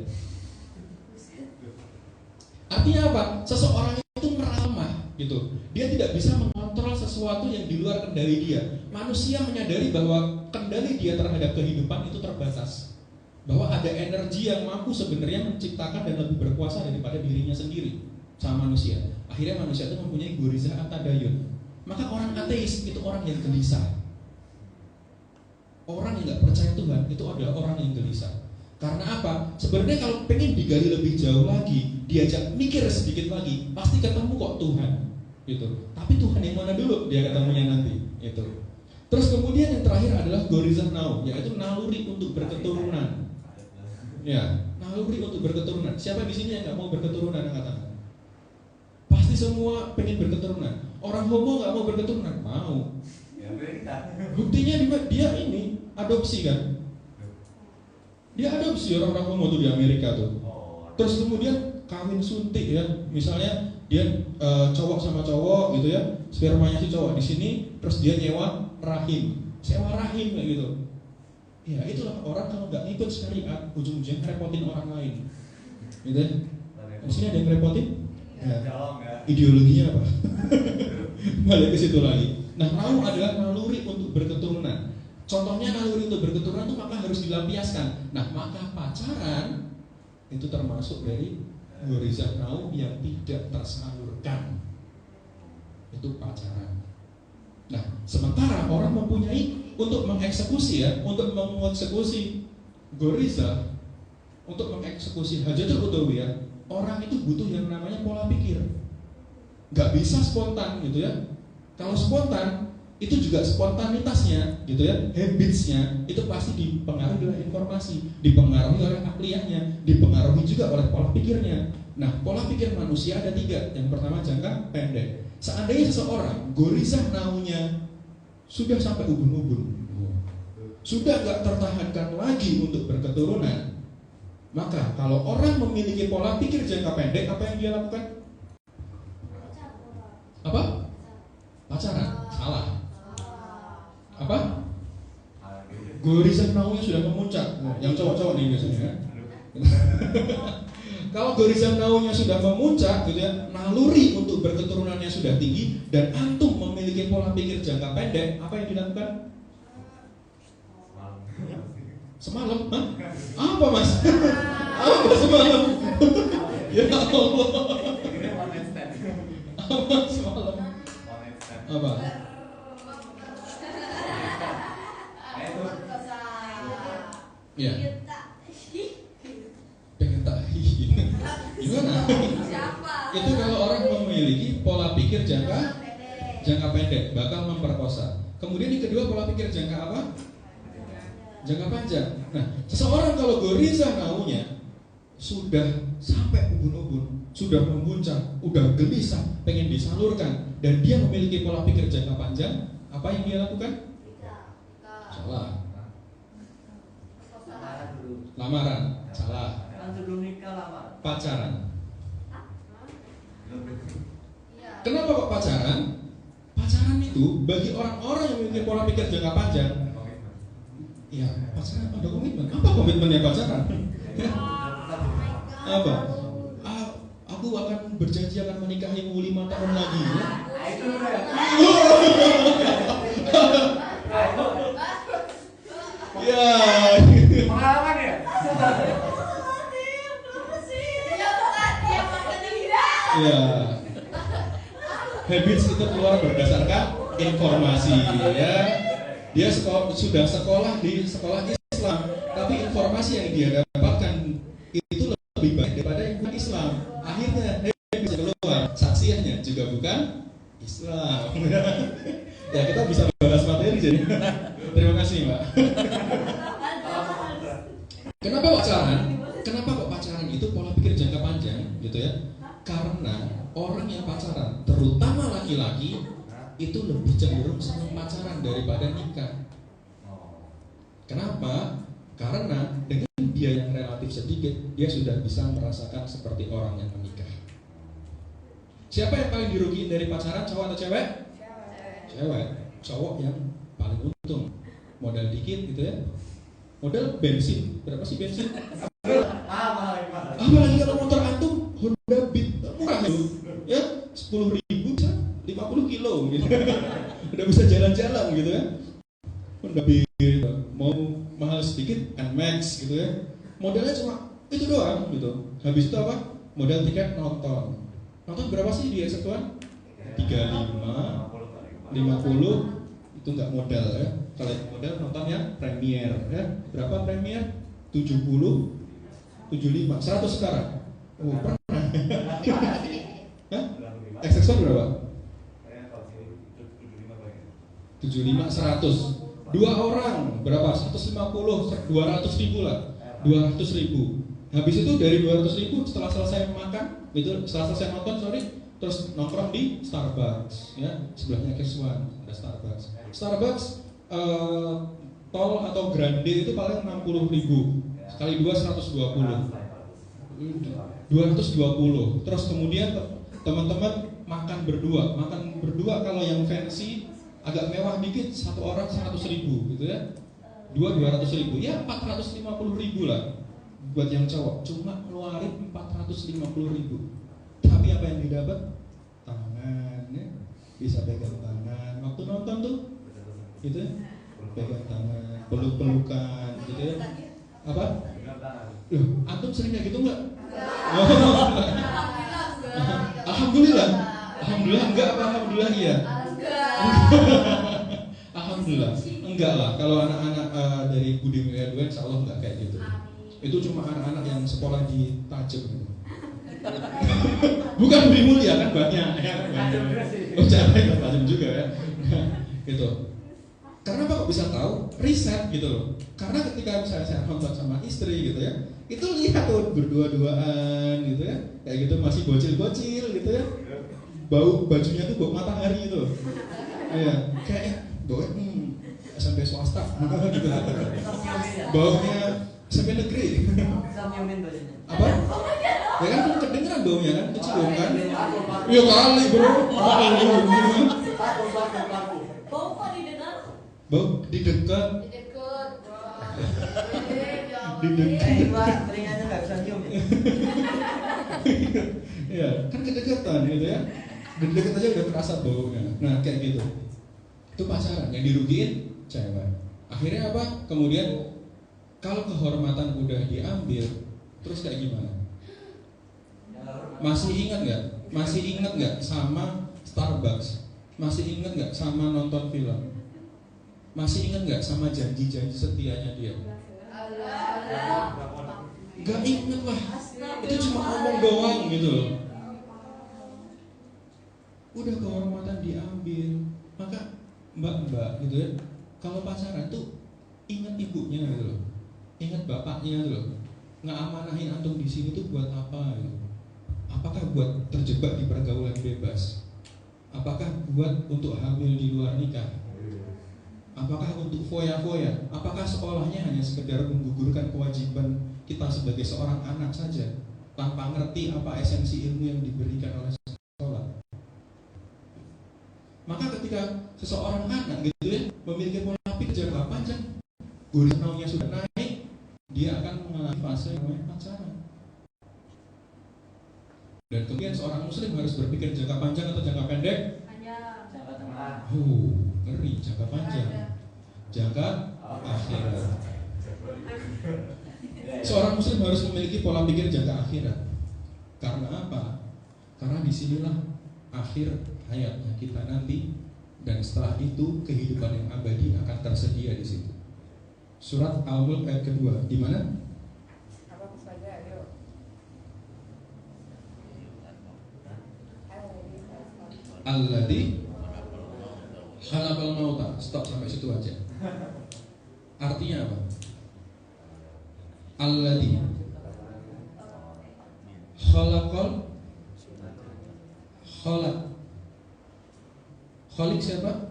Artinya apa? Seseorang itu meramah gitu. Dia tidak bisa mengontrol sesuatu yang di luar kendali dia. Manusia menyadari bahwa kendali dia terhadap kehidupan itu terbatas. Bahwa ada energi yang mampu sebenarnya menciptakan dan lebih berkuasa daripada dirinya sendiri sama manusia. Akhirnya manusia itu mempunyai goriza atadayun. Maka orang ateis itu orang yang gelisah. Orang yang nggak percaya Tuhan itu adalah orang yang gelisah. Karena apa? Sebenarnya kalau pengen digali lebih jauh lagi, diajak mikir sedikit lagi, pasti ketemu kok Tuhan, gitu. Tapi Tuhan yang mana dulu dia ketemunya nanti, itu. Terus kemudian yang terakhir adalah goriza nau, yaitu naluri untuk berketurunan. Ya, naluri untuk berketurunan. Siapa di sini yang nggak mau berketurunan? Katakan. Pasti semua pengen berketurunan. Orang homo nggak mau berketurunan, mau. Buktinya dia ini adopsi kan? Dia adopsi orang-orang homo tuh di Amerika tuh. Terus kemudian kawin suntik ya, misalnya dia cowok sama cowok gitu ya, spermanya si cowok di sini, terus dia nyewa rahim, sewa rahim kayak gitu. Ya itulah orang kalau nggak ikut syariat, ujung-ujungnya ngerepotin orang lain, gitu. Di sini ada yang ngerepotin? Ya. Ideologinya apa? Balik ke situ lagi. Nah, nau adalah naluri untuk berketurunan. Contohnya naluri untuk berketurunan itu maka harus dilampiaskan. Nah, maka pacaran itu termasuk dari goriza nau yang tidak tersalurkan. Itu pacaran. Nah, sementara orang mempunyai untuk mengeksekusi ya, untuk mengeksekusi goriza, untuk mengeksekusi hajatul udhawiyah, orang itu butuh yang namanya pola pikir. Gak bisa spontan gitu ya. Kalau spontan itu juga spontanitasnya gitu ya, habitsnya itu pasti dipengaruhi oleh informasi, dipengaruhi oleh akliyahnya, dipengaruhi juga oleh pola pikirnya. Nah, pola pikir manusia ada 3. Yang pertama jangka pendek. Seandainya seseorang gorizah naunya sudah sampai ubun-ubun, sudah gak tertahankan lagi untuk berketurunan, maka kalau orang memiliki pola pikir jangka pendek, apa yang dia lakukan? Apa? Pacaran. Salah. Apa? Gorizah naunya sudah memuncak. Yang cowok-cowok nih biasanya. Kalau gorizah naunya sudah memuncak gitu ya, naluri untuk berketurunannya sudah tinggi, dan antum memiliki pola pikir jangka pendek, apa yang dilakukan? Semalam? Hah? Apa mas? Apa semalam? Ya Allah. Apa semalam? Apa? Ya. Pengen tahi. Gimana? Itu kalau orang memiliki pola pikir jangka pendek, bakal memperkosa. Kemudian yang kedua, pola pikir jangka apa? Jangka panjang. Nah, seseorang kalau gorizah naunya sudah sampai ubun-ubun, sudah memuncak, udah gelisah, pengen disalurkan, dan dia memiliki pola pikir jangka panjang, apa yang dia lakukan? Salah. Lamaran. Salah. Sebelum nikah lama. Pacaran. Kenapa kok pacaran? Pacaran itu bagi orang-orang yang memiliki pola pikir jangka panjang, ya pacaran ada komitmen. Apa komitmennya pacaran? Apa? Aku akan berjanji akan menikahimu 5 tahun lagi ya? Itu ya. Ya. Pengalaman ya? Ya. Habits itu keluar berdasarkan informasi ya. Dia sudah sekolah di sekolah Islam, tapi informasi yang dia dapatkan itu lebih baik daripada yang Islam. Akhirnya habits keluar, saksiannya juga bukan Islam. Ya, kita bisa bahas materi jadi. Terima kasih, Mbak. Kenapa pacaran? Kenapa kok pacaran itu pola pikir jangka panjang gitu ya? Karena orang yang pacaran, terutama laki-laki, itu lebih cenderung senang pacaran daripada nikah. Kenapa? Karena dengan biaya yang relatif sedikit, dia sudah bisa merasakan seperti orang yang menikah. Siapa yang paling dirugiin dari pacaran, cowok atau cewek? Cewek. Cowok yang paling untung. Modal dikit gitu ya. Modal bensin, berapa sih bensin? Apalagi kalau motor antum Honda Beat, murah itu, ya 10.000 bisa 50 kilo gitu. Udah bisa jalan-jalan gitu ya. Honda Beat, mau mahal sedikit Nmax gitu ya. Modalnya cuma itu doang gitu. Habis itu apa? Modal tiket nonton. Nonton berapa sih di Eksekuan? 35, 50 itu nggak modal ya. Kalau modal nonton yang premier ya. Berapa premier? 70, 75, 100 sekarang. Oh, pernah. Hah? Eksekuan berapa? 75, 100. 2 orang berapa? 150, 200 ribu lah. 200 ribu. Habis itu dari 200 ribu setelah selesai makan, setelah selesai nonton, terus nongkrong di Starbucks, ya sebelahnya Keswan ada Starbucks. Starbucks tol atau grande itu paling 60 ribu, sekali 2 120, 220. Terus kemudian teman-teman makan berdua kalau yang fancy agak mewah dikit, satu orang 100 ribu gitu ya, 200 ribu, ya 450 ribu lah buat yang cowok, cuma ngeluarin 450 ribu. Tapi apa yang didapat? Tangan ya. Bisa pegang tangan waktu nonton tuh gitu ya, pegang tangan, peluk-pelukan gitu ya. Apa? Loh, antum sering kayak gitu nggak? Alhamdulillah. Alhamdulillah enggak apa alhamdulillah iya? Alhamdulillah enggak lah. Kalau anak-anak dari Budi Mulia 2 insya Allah enggak kayak gitu. Itu cuma anak-anak yang sekolah di Tajem gitu. Bukan Budi Mulia kan banyak ya. Oh, cara yang Tajem juga ya. gitu. Karena apa kok bisa tahu? Riset gitu loh. Karena ketika misalnya saya nonton sama istri gitu ya, itu lihat tuh berdua-duaan gitu ya, kayak gitu masih bocil-bocil gitu ya, bau bajunya tuh bau matahari gitu, ya kayak bau SMP swasta gitu, baunya SMP negeri, apa? Ya kan kedengeran baunya kan, kecium kan? Iya kali bro, Bau kok didengar? bau di dekat, Di dekat. Wah. di dekat. telinganya nggak bisa nyium ya. Iya, kan kedekatan gitu ya. Deket aja udah kerasa baunya. Nah, kayak gitu. Itu pacaran, yang dirugiin cewek. Akhirnya apa? Kemudian kalau kehormatan udah diambil, terus kayak gimana? Masih ingat nggak? Masih ingat nggak sama Starbucks? Masih ingat nggak sama nonton film? Masih ingat nggak sama janji-janji setianya dia? Gak inget lah. Itu cuma omong doang gitu loh. Udah kehormatan diambil. Maka mbak-mbak gitu ya, kalau pacaran tuh ingat ibunya gitu loh, ingat bapaknya gitu loh. Ngeamanahin antum di sini tuh buat apa gitu? Apakah buat terjebak di pergaulan bebas? Apakah buat untuk hamil di luar nikah? Apakah untuk foya-foya? Apakah sekolahnya hanya sekedar menggugurkan kewajiban kita sebagai seorang anak saja, tanpa ngerti apa esensi ilmu yang diberikan oleh sekolah? Maka ketika seseorang anak gitu ya memiliki pola pikir jangka panjang, horizontalnya sudah naik, dia akan mengalami fase yang namanya pacaran. Dan kemudian seorang muslim harus berpikir jangka panjang atau jangka pendek? Ngeri, jangka panjang, jangka akhirat. Seorang muslim harus memiliki pola pikir jangka akhirat. Karena apa? Karena disinilah akhir hayatnya kita nanti, dan setelah itu kehidupan yang abadi akan tersedia di situ. Surat Al-Mulk ayat kedua, di mana? Alladzi khalaqal mauta. Stop sampai situ aja. Artinya apa? Alladzi khalaqal Khalik siapa?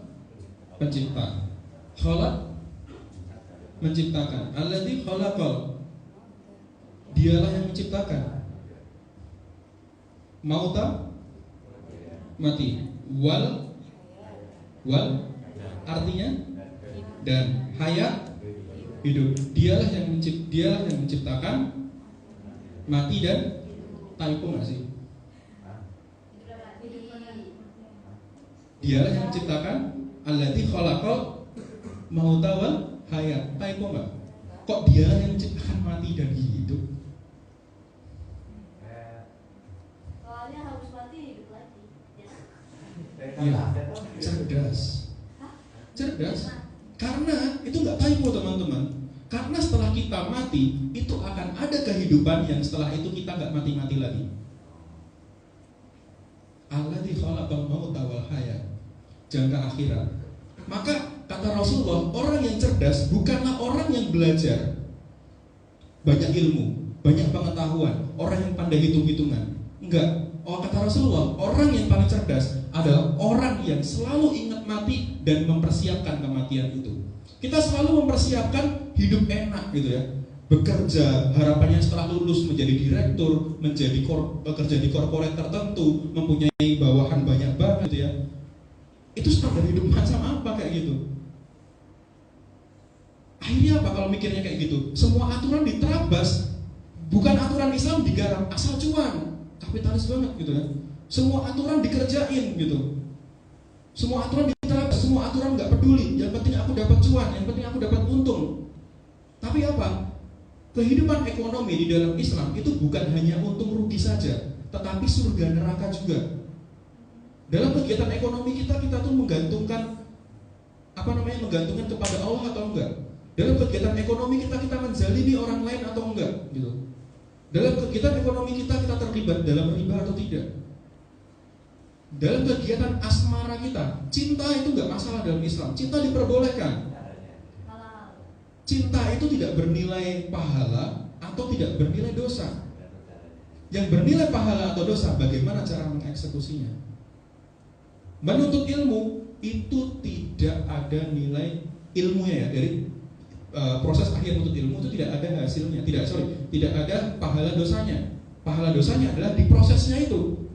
Pencipta. Khalaq menciptakan. Alladzi khalaqal, dialah yang menciptakan. Mauta, mati. Wal artinya dan hayat, hidup. Dialah yang menciptakan mati dan typo nggak sih? Dialah yang menciptakan alladzi khalaqal mauta wal hayat. Typo nggak? Kok dialah yang menciptakan mati dan hidup? Soalnya harus mati hidup lagi. Ya, cerdas. Karena itu nggak typo teman-teman. Karena setelah kita mati, itu akan ada kehidupan yang setelah itu kita nggak mati-mati lagi. Alladzi khalaqal mauta wal hayat, jangka akhirat. Maka kata Rasulullah, orang yang cerdas bukanlah orang yang belajar banyak ilmu, banyak pengetahuan, orang yang pandai hitung-hitungan. Enggak. Oh, kata Rasulullah, orang yang paling cerdas adalah orang yang selalu ingat mati dan mempersiapkan kematian itu. Kita selalu mempersiapkan hidup enak gitu ya. Bekerja, harapannya setelah lulus menjadi direktur, menjadi bekerja di korporat tertentu, mempunyai bawahan banyak banget gitu ya. Itu standar hidup macam apa kayak gitu? Akhirnya apa kalau mikirnya kayak gitu? Semua aturan diterabas, bukan aturan Islam digarap, asal cuan. Kapitalis banget gitu ya. Semua aturan dikerjain gitu. Semua aturan diterapkan, semua aturan nggak peduli. Yang penting aku dapat cuan, yang penting aku dapat untung. Tapi apa? Kehidupan ekonomi di dalam Islam itu bukan hanya untung rugi saja, tetapi surga neraka juga. Dalam kegiatan ekonomi kita tuh menggantungkan menggantungkan kepada Allah atau enggak. Dalam kegiatan ekonomi kita menzalimi orang lain atau enggak gitu. Dalam kegiatan ekonomi kita terlibat dalam riba atau tidak. dalam kegiatan asmara kita. Cinta itu nggak masalah dalam Islam. Cinta diperbolehkan. Halal. Cinta itu tidak bernilai pahala atau tidak bernilai dosa. Yang bernilai pahala atau dosa, bagaimana cara mengeksekusinya. Menuntut ilmu itu tidak ada nilai ilmunya ya, dari proses akhir menuntut ilmu itu tidak ada hasilnya, tidak ada pahala dosanya. Pahala dosanya adalah di prosesnya itu.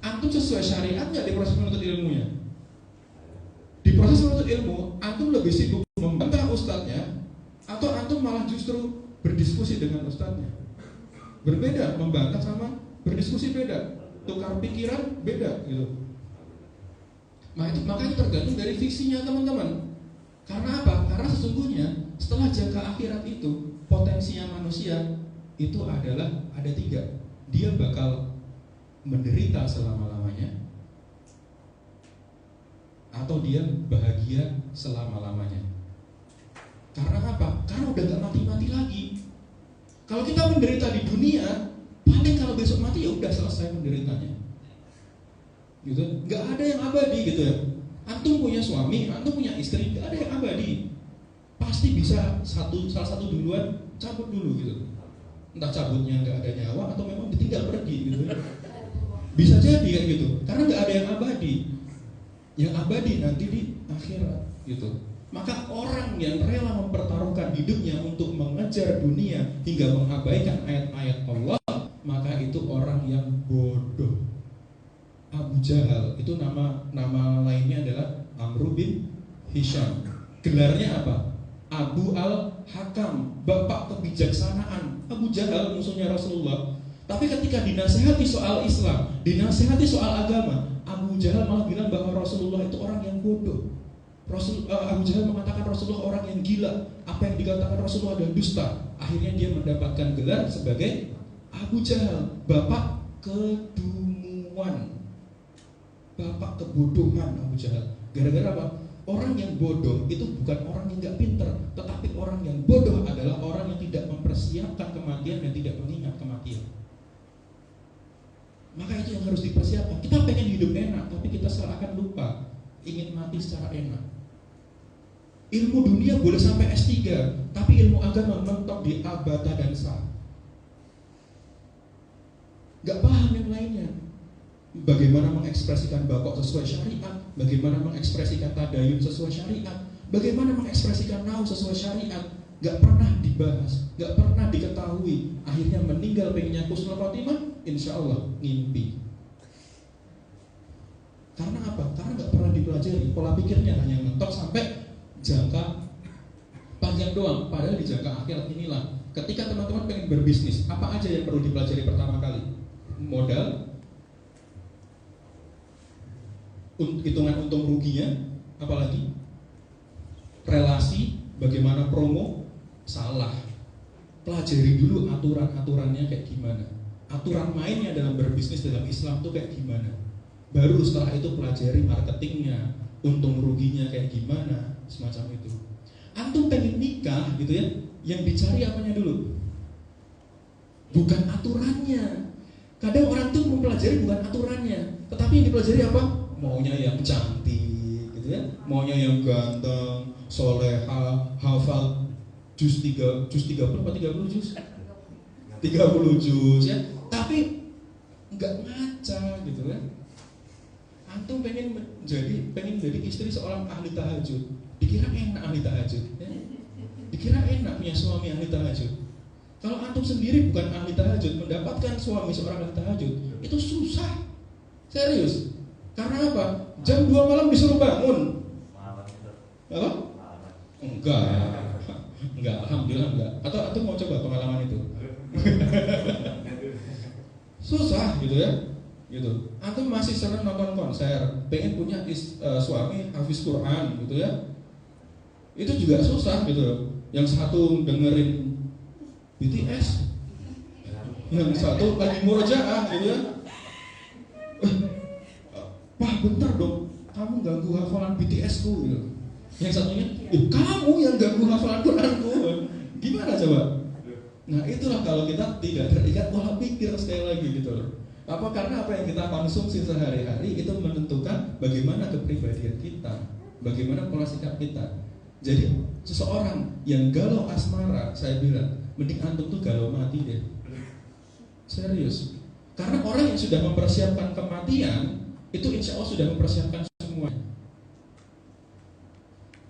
Antum sesuai syariat nggak di proses menuntut ilmunya? Di proses menuntut ilmu, antum lebih sibuk membantah ustadznya atau antum malah justru berdiskusi dengan ustadznya? Berbeda, membantah sama berdiskusi beda, tukar pikiran beda gitu. Maka itu tergantung dari visinya teman-teman. Karena apa? Karena sesungguhnya setelah jangka akhirat itu, potensinya manusia itu adalah ada 3. Dia bakal menderita selama-lamanya, atau dia bahagia selama-lamanya. Karena apa? Karena udah gak mati-mati lagi. Kalau kita menderita di dunia, paling kalau besok mati ya udah selesai menderitanya. Gitu. Gak ada yang abadi gitu ya. Antum punya suami, antum punya istri, gak ada yang abadi. Pasti bisa salah satu duluan cabut dulu gitu. Entah cabutnya gak ada nyawa atau memang ditinggal pergi gitu. Bisa jadi kayak gitu. Karena gak ada yang abadi. Yang abadi nanti di akhirat gitu. Maka orang yang rela mempertaruhkan hidupnya untuk mengejar dunia hingga mengabaikan ayat-ayat Allah, maka itu orang yang bodoh. Abu Jahal itu nama lainnya adalah Amr bin Hisham. Gelarnya apa? Abu al-Hakam, bapak kebijaksanaan. Abu Jahal musuhnya Rasulullah. Tapi ketika dinasihati soal Islam, dinasihati soal agama, Abu Jahal malah bilang bahwa Rasulullah itu orang yang bodoh. Abu Jahal mengatakan Rasulullah orang yang gila. Apa yang dikatakan Rasulullah adalah dusta. Akhirnya dia mendapatkan gelar sebagai Abu Jahal, bapak kedunguan, bapak kebodohan. Abu Jahal. Gara-gara apa? Orang yang bodoh itu bukan orang yang gak pinter, tetapi orang yang bodoh adalah orang yang tidak mempersiapkan kematian dan tidak mengingat kematian. Maka itu yang harus dipersiapkan. Kita pengen hidup enak, tapi kita seakan lupa ingin mati secara enak. Ilmu dunia boleh sampai S3, tapi ilmu agama mentok di abata dan sah. Gak paham yang lainnya. Bagaimana mengekspresikan bakok sesuai syariat, bagaimana mengekspresikan tadayun sesuai syariat, bagaimana mengekspresikan nau sesuai syariat, gak pernah dibahas, gak pernah diketahui. Akhirnya meninggal pengennya husnul khotimah, insya Allah ngimpi. Karena apa? Karena gak pernah dipelajari. Pola pikirnya hanya mentok sampai jangka panjang doang. Padahal di jangka akhirat inilah, ketika teman-teman pengen berbisnis, apa aja yang perlu dipelajari pertama kali? Modal, hitungan untung ruginya, apalagi relasi, bagaimana promo, salah. Pelajari dulu aturan-aturannya kayak gimana. Aturan mainnya dalam berbisnis dalam Islam tuh kayak gimana. Baru setelah itu pelajari marketingnya, untung ruginya kayak gimana, semacam itu. Antum pengen nikah gitu ya, yang dicari apanya dulu? Bukan aturannya. Kadang orang tuh mempelajari bukan aturannya, tetapi yang dipelajari apa? Maunya yang cantik gitu ya, maunya yang ganteng, soleha, hafal juz 30 apa 30 juz? 30 juz ya. Tapi enggak ngaca gitu kan. Antum pengen jadi istri seorang ahli tahajud. Dikira enak ahli tahajud ya? Dikira enak punya suami ahli tahajud. Kalau antum sendiri bukan ahli tahajud, mendapatkan suami seorang ahli tahajud itu susah. Serius. Karena apa? Jam 2 malam disuruh bangun. Apa? Enggak, alhamdulillah enggak. Atau antum mau coba pengalaman itu? Susah gitu ya. Gitu. Antum masih senang nonton konser, pengen punya suami hafiz Quran gitu ya. Itu juga susah gitu. Yang satu dengerin BTS, yang satu lagi murojaah gitu ya. Wah bentar dong, kamu ganggu hafalan BTS ku gitu. Yang satunya, kamu yang ganggu hafalan Quranku. Gimana coba? Nah itulah kalau kita tidak terikat pola pikir sekali lagi gitu. Apa? Karena apa yang kita konsumsi sehari-hari itu menentukan bagaimana kepribadian kita, bagaimana pola sikap kita. Jadi seseorang yang galau asmara, saya bilang mending antum tuh galau mati deh. Serius. Karena orang yang sudah mempersiapkan kematian itu insya Allah sudah mempersiapkan semuanya.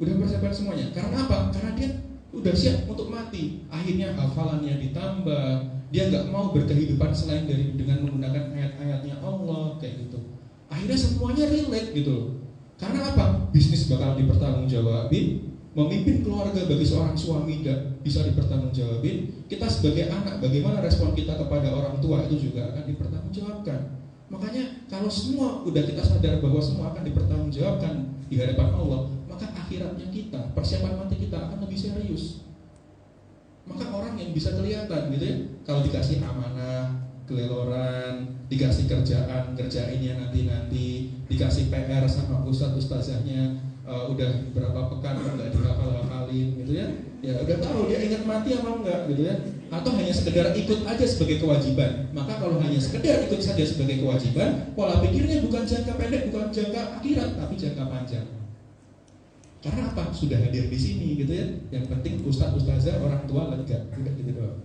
Udah mempersiapkan semuanya. Karena apa? Karena dia udah siap untuk mati. Akhirnya hafalannya ditambah. Dia nggak mau berkehidupan selain dengan menggunakan ayat-ayatnya Allah kayak gitu. Akhirnya semuanya relate gitu loh. Karena apa? Bisnis bakal dipertanggungjawabin. Memimpin keluarga bagi seorang suami bisa dipertanggungjawabin. Kita sebagai anak, bagaimana respon kita kepada orang tua itu juga akan dipertanggungjawabkan. Makanya kalau semua udah kita sadar bahwa semua akan dipertanggungjawabkan di hadapan Allah, maka akhiratnya kita, persiapan mati kita akan lebih serius. Maka orang yang bisa kelihatan gitu ya, kalau dikasih amanah, keleloran, dikasih kerjaan, kerjainnya nanti, dikasih PR sama ustadzahnya, udah berapa pekan nggak dihafal-hafalin gitu ya, ya udah tahu dia ingat mati apa enggak gitu ya, atau hanya sekedar ikut aja sebagai kewajiban. Maka kalau hanya sekedar ikut saja sebagai kewajiban, pola pikirnya bukan jangka pendek, bukan jangka akhirat, tapi jangka panjang. Karena apa? Sudah hadir di sini gitu ya. Yang penting ustazah, orang tua lega, udah gitu doang.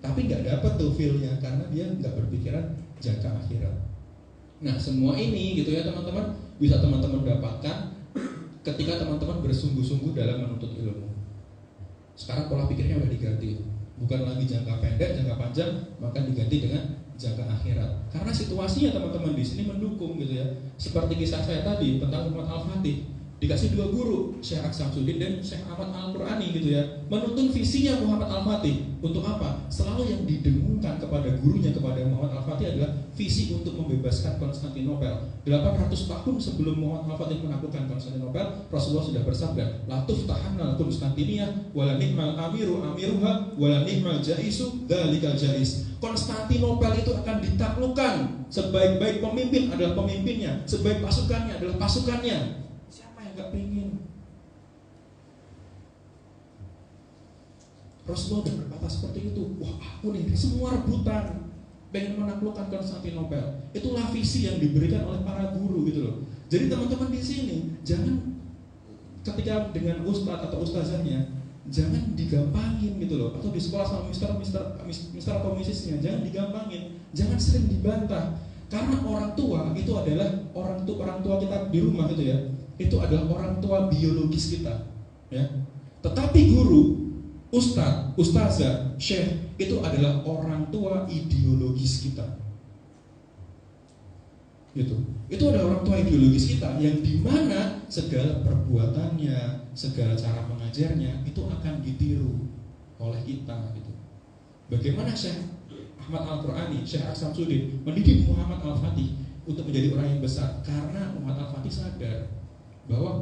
Tapi nggak dapat tuh feel-nya karena dia nggak berpikiran jangka akhirat. Nah semua ini gitu ya teman-teman bisa teman-teman dapatkan ketika teman-teman bersungguh-sungguh dalam menuntut ilmu. Sekarang pola pikirnya udah diganti, bukan lagi jangka pendek, jangka panjang, maka diganti dengan jangka akhirat. Karena situasinya teman-teman di sini mendukung gitu ya. Seperti kisah saya tadi tentang Muhammad Al-Fatih. Dikasih dua guru, Syekh Aksamsuddin dan Syekh Ahmad Al-Qurani gitu ya. Menuntun visinya Muhammad Al-Fatih. Untuk apa? Selalu yang didengungkan kepada gurunya, kepada Muhammad Al-Fatih adalah visi untuk membebaskan Konstantinopel. 800 tahun sebelum Muhammad Al-Fatih menaklukkan Konstantinopel, Rasulullah sudah bersabda, "La tuftahanna Konstantiniyah wala ni'mal amiru amiruha wala ni'mal jaisu dzalikal jais." Konstantinopel itu akan ditaklukkan. Sebaik-baik pemimpin adalah pemimpinnya, sebaik pasukannya adalah pasukannya. Siapa yang gak pengen? Rasulullah berkata seperti itu. Wah aku nih semua rebutan pengen menaklukkan Konstantinopel. Itulah visi yang diberikan oleh para guru gitu loh. Jadi teman-teman di sini jangan ketika dengan ustadz atau ustazahnya jangan digampangin gitu loh. Atau di sekolah sama mister atau misisnya jangan digampangin. Jangan sering dibantah. Karena orang tua itu adalah orang tua kita di rumah gitu ya. Itu adalah orang tua biologis kita, ya. Tetapi guru, ustadz, ustazah, syekh itu adalah orang tua ideologis kita. Gitu. Itu adalah orang tua ideologis kita yang dimana segala perbuatannya, segala cara mengajarnya itu akan ditiru oleh kita. Gitu. Bagaimana Syekh Ahmad Al-Qurani, Syekh Aksamsuddin mendidik Muhammad Al-Fatih untuk menjadi orang yang besar? Karena Muhammad Al-Fatih sadar bahwa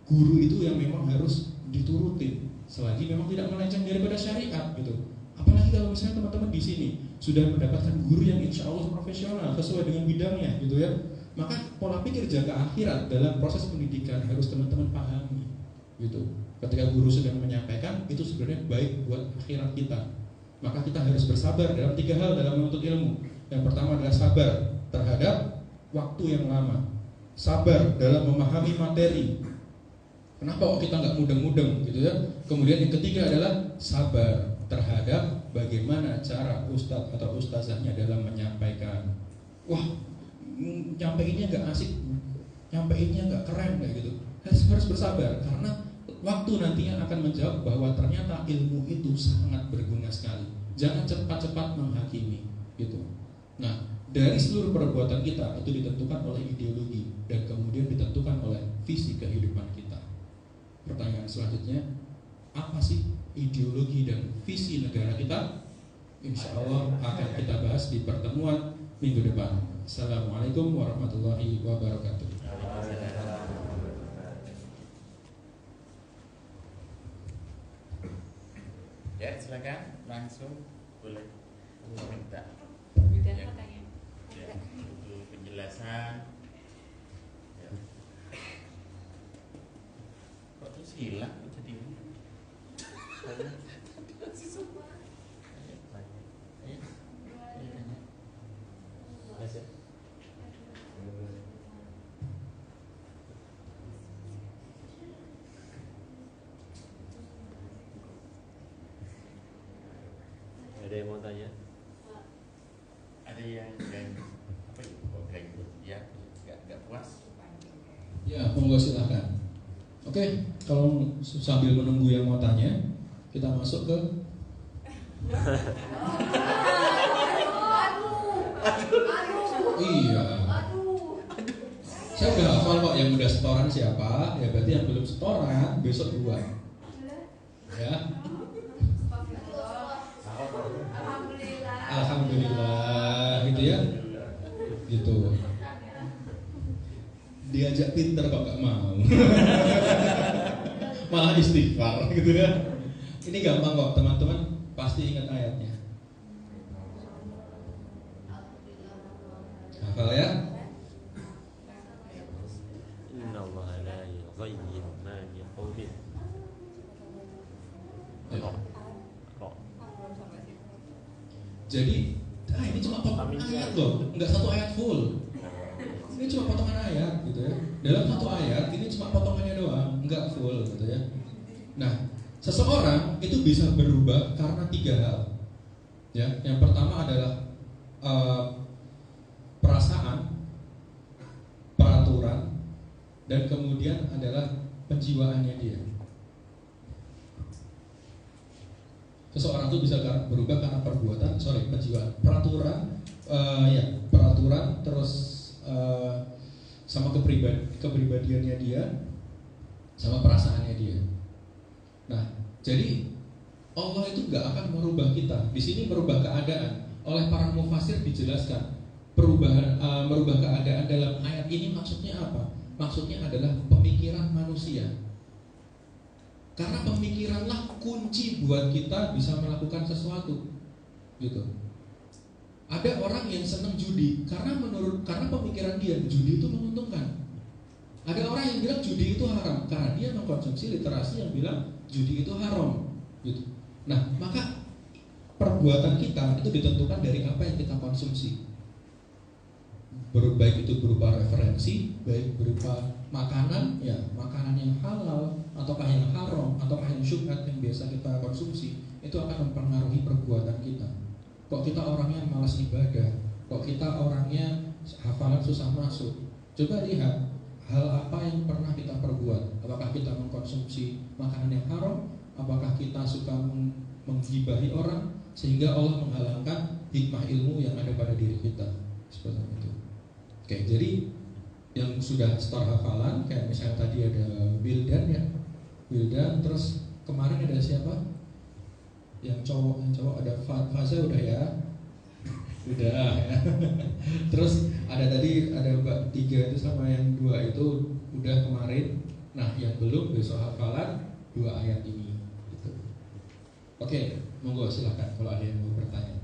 guru itu yang memang harus diturutin selagi memang tidak melenceng daripada syariat gitu. Apalagi kalau misalnya teman-teman di sini sudah mendapatkan guru yang insya Allah profesional sesuai dengan bidangnya gitu ya, maka pola pikir jangka akhirat dalam proses pendidikan harus teman-teman pahami gitu. Ketika guru sedang menyampaikan itu sebenarnya baik buat akhirat kita, maka kita harus bersabar dalam 3 hal dalam menuntut ilmu. Yang pertama adalah sabar terhadap waktu yang lama. Sabar dalam memahami materi. Kenapa kok kita nggak mudeng-mudeng gitu ya? Kemudian yang ketiga adalah sabar terhadap bagaimana cara ustadz atau ustazahnya dalam menyampaikan. Wah, nyampeinnya nggak asik, nyampeinnya nggak keren kayak gitu. Harus bersabar karena waktu nantinya akan menjawab bahwa ternyata ilmu itu sangat berguna sekali. Jangan cepat-cepat menghakimi gitu. Nah, dari seluruh perbuatan kita itu ditentukan oleh ideologi dan kemudian ditentukan oleh visi kehidupan kita. Pertanyaan selanjutnya, apa sih ideologi dan visi negara kita? Insya Allah akan kita bahas di pertemuan minggu depan. Assalamualaikum warahmatullahi wabarakatuh. Ya silakan langsung boleh minta. Ya. Ya, untuk penjelasan. Ya. Kok terus hilang jadi ini? luas. Ya, monggo silahkan. Oke, kalau sambil menunggu yang mau tanya, kita masuk ke iya. Saya udah hafal kok, yang udah setoran siapa, ya berarti yang belum setoran besok dua. Ya. Alhamdulillah gitu ya. Gitu. Diajak pinter kok gak mau. Malah istighfar gitu ya. Ini gampang kok teman-teman, pasti ingat ayatnya. Hafal ya? Inna Allah la yughayyiru ma biqaumin. Jadi, ini cuma potongan ayat loh, nggak satu ayat full. Ini cuma potongan ayat gitu ya. Dalam satu ayat ini cuma potongannya doang, nggak full gitu ya. Nah, seseorang itu bisa berubah karena tiga hal. Ya, yang pertama adalah perasaan, peraturan, dan kemudian adalah penjiwaannya dia. Seseorang itu bisa berubah karena penjiwaan, peraturan, peraturan, terus sama kepribadiannya dia, sama perasaannya dia. Nah, jadi Allah itu nggak akan merubah kita. Di sini merubah keadaan. Oleh para mufasir dijelaskan merubah keadaan dalam ayat ini maksudnya apa? Maksudnya adalah pemikiran manusia. Karena pemikiranlah kunci buat kita bisa melakukan sesuatu, gitu. Ada orang yang senang judi karena pemikiran dia judi itu menguntungkan. Ada orang yang bilang judi itu haram karena dia mengkonsumsi literasi yang bilang judi itu haram, gitu. Nah, maka perbuatan kita itu ditentukan dari apa yang kita konsumsi. Baik itu berupa referensi, baik berupa makanan, ya makanan yang halal, ataukah yang haram, ataukah yang syubhat yang biasa kita konsumsi, itu akan mempengaruhi perbuatan kita. Kok kita orangnya malas ibadah, kok kita orangnya hafalan susah masuk. Coba lihat hal apa yang pernah kita perbuat. Apakah kita mengkonsumsi makanan yang haram, apakah kita suka menggibahi orang, sehingga Allah menghalangkan hikmah ilmu yang ada pada diri kita. Seperti itu. Oke, jadi yang sudah store hafalan, kayak misalnya tadi ada Wildan ya, Wildan, terus kemarin ada siapa? Yang cowok ada Faza udah ya, udah ya. Terus ada tadi ada Mbak 3 itu sama yang 2 itu udah kemarin. Nah, yang belum besok hafalan 2 ayat ini. Gitu. Oke, monggo silakan kalau ada yang mau bertanya.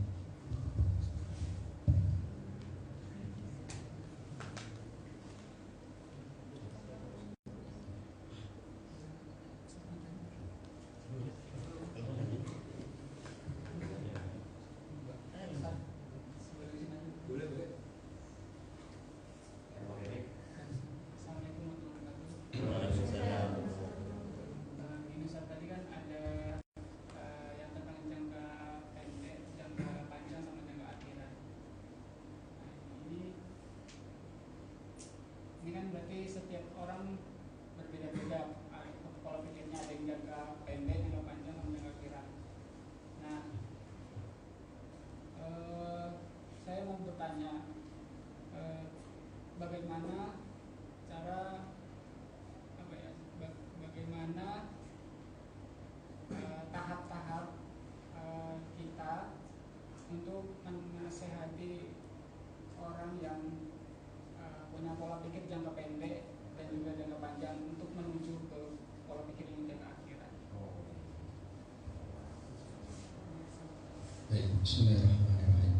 Bismillahirrahmanirrahim.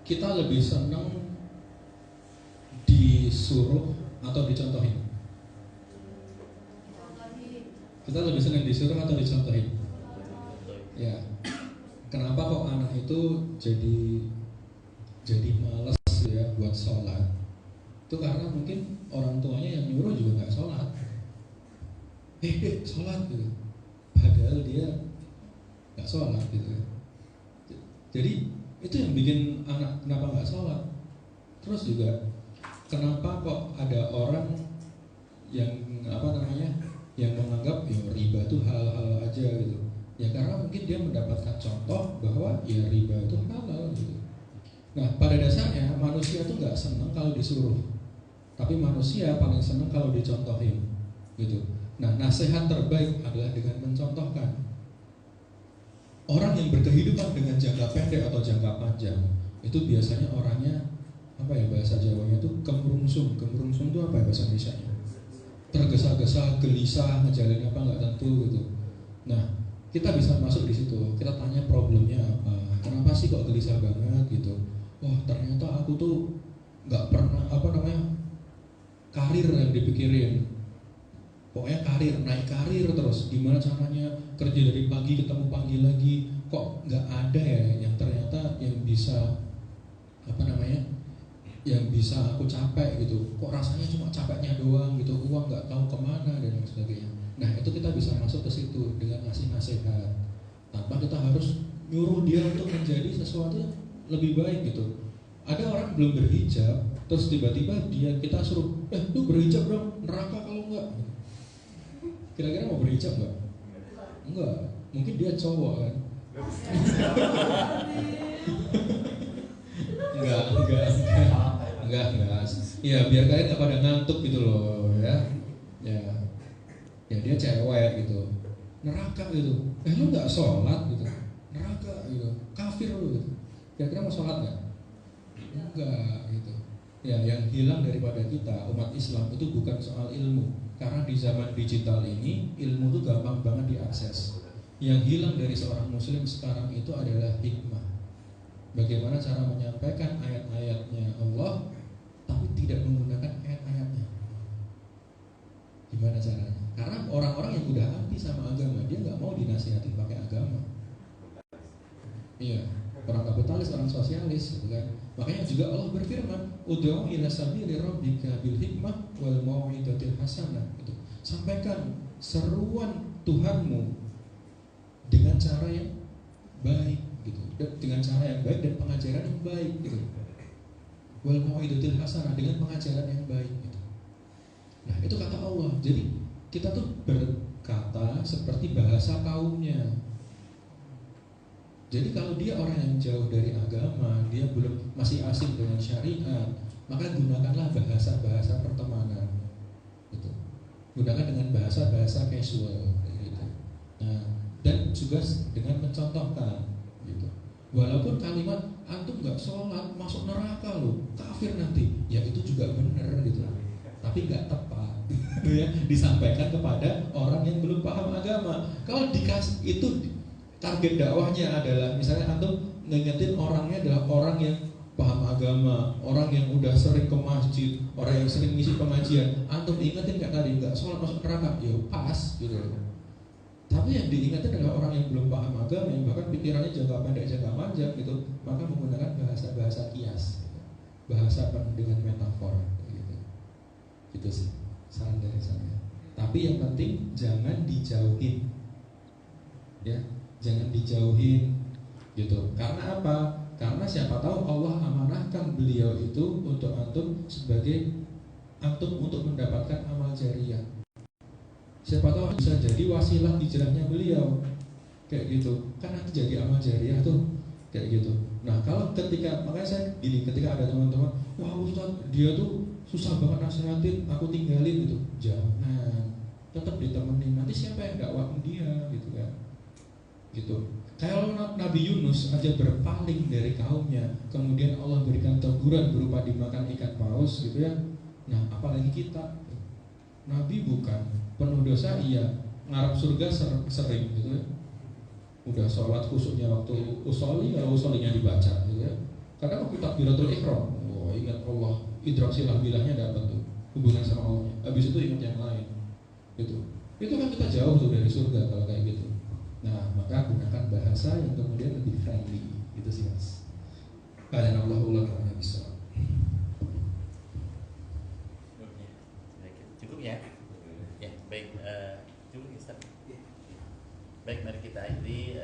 Kita lebih senang disuruh atau dicontohin? Kita lebih senang disuruh atau dicontohin? Ya. Kenapa kok anak itu jadi malas ya buat sholat? Itu karena mungkin orang tuanya yang nyuruh juga nggak sholat. Sholat gitu. Padahal dia nggak sholat gitu. Jadi itu yang bikin anak kenapa nggak sholat. Terus juga kenapa kok ada orang yang yang menganggap ya riba itu hal-hal aja gitu. Ya karena mungkin dia mendapatkan contoh bahwa ya riba itu halal gitu. Nah pada dasarnya manusia tuh nggak senang kalau disuruh, tapi manusia paling senang kalau dicontohin gitu. Nah nasihat terbaik adalah dengan mencontohkan. Orang yang berkehidupan dengan jangka pendek atau jangka panjang itu biasanya orangnya bahasa Jawanya itu kemrungsung. Kemrungsung itu apa ya bahasa Indonesianya? Tergesa-gesa, gelisah, ngejalin apa nggak tentu gitu. Nah kita bisa masuk di situ. Kita tanya problemnya apa? Kenapa sih kok gelisah banget gitu? Wah ternyata aku tuh nggak pernah karir yang dipikirin. Pokoknya naik karir terus. Gimana caranya kerja dari pagi ketemu pagi lagi? Kok nggak ada ya yang ternyata yang bisa yang bisa aku capai gitu. Kok rasanya cuma capeknya doang gitu. Uang nggak tahu kemana dan sebagainya. Nah itu kita bisa masuk ke situ dengan ngasih nasihat tanpa kita harus nyuruh dia untuk menjadi sesuatu yang lebih baik gitu. Ada orang belum berhijab, terus tiba-tiba kita suruh, lu berhijab dong, neraka kalau enggak. Kira-kira mau berhijab nggak? Enggak, mungkin dia cowok kan. Enggak. Ya biar kalian nggak pada ngantuk gitu loh ya. Ya dia cewek gitu, neraka gitu. Lu nggak sholat gitu, neraka gitu, kafir lu gitu. Kira-kira mau sholat nggak? Enggak gitu. Ya yang hilang daripada kita umat Islam itu bukan soal ilmu, karena di zaman digital ini ilmu itu gampang banget diakses. Yang hilang dari seorang muslim sekarang itu adalah hikmah. Bagaimana cara menyampaikan ayat-ayatnya Allah tapi tidak menggunakan ayat-ayatnya. Gimana caranya? Karena orang-orang yang udah anti sama agama, dia nggak mau dinasihatin pakai agama. Iya, orang kapitalis, orang sosialis gitu kan. Makanya juga Allah berfirman, ud'u ila sabili rabbika bil hikmah wal mau'izatil hasanah gitu. Sampaikan seruan Tuhanmu dengan cara yang baik gitu. Dengan cara yang baik dan pengajaran yang baik gitu. Wal mau'izatil hasanah, dengan pengajaran yang baik gitu. Nah, itu kata Allah. Jadi kita tuh berkata seperti bahasa kaumnya. Jadi kalau dia orang yang jauh dari agama, dia masih asing dengan syariat, maka gunakanlah bahasa-bahasa pertemanan, gitu. Gunakan dengan bahasa-bahasa casual, gitu. Nah, dan juga dengan mencontohkan, gitu. Walaupun kalimat antum nggak sholat masuk neraka loh, kafir nanti, ya itu juga benar, gitu. Tapi nggak tepat, ya. Disampaikan kepada orang yang belum paham agama. Kalau dikasih itu target dakwahnya adalah misalnya antum ngingetin orangnya adalah orang yang paham agama, orang yang udah sering ke masjid, orang yang sering ngisi pengajian. Antum ingetin nggak tadi nggak sholat masuk neraka, ya pas gitu. Tapi yang diingetin adalah orang yang belum paham agama, yang bahkan pikirannya jangka pendek jangka panjang gitu, maka menggunakan bahasa-bahasa kias, bahasa dengan metafor gitu. Gitu sih saran dari saya. Tapi yang penting jangan dijauhin, ya. Jangan dijauhin gitu. Karena apa? Karena siapa tahu Allah amanahkan beliau itu untuk antum untuk mendapatkan amal jariah. Siapa tahu bisa jadi wasilah hijrahnya beliau. Kayak gitu. Kan nanti jadi amal jariah tuh kayak gitu. Nah, kalau makanya saya gini, ketika ada teman-teman, wah Ustaz, dia tuh susah banget nasihatin, aku tinggalin gitu. Jangan. Tetap ditemenin. Nanti siapa yang dakwahin dia gitu kan. Gitu. Kalau Nabi Yunus aja berpaling dari kaumnya, kemudian Allah berikan teguran berupa dimakan ikan paus gitu ya. Nah, apalagi kita, Nabi bukan penuh dosa, iya, ngarap surga sering gitu ya. Udah sholat khususnya waktu kalau usolinya dibaca gitu ya. Kadang waktu takbiratul ihram, ingat Allah, idrak silah bilahnya dapat tuh, hubungan sama Allah. Habis itu ingat yang lain, gitu. Itu kan kita jauh tuh dari surga kalau kayak gitu. Nah, maka gunakan bahasa yang kemudian lebih friendly, gitu sih mas. Karena Allah bisa. Cukup ya? Ya, baik. Cukup Ustaz. Baik, mari kita akhiri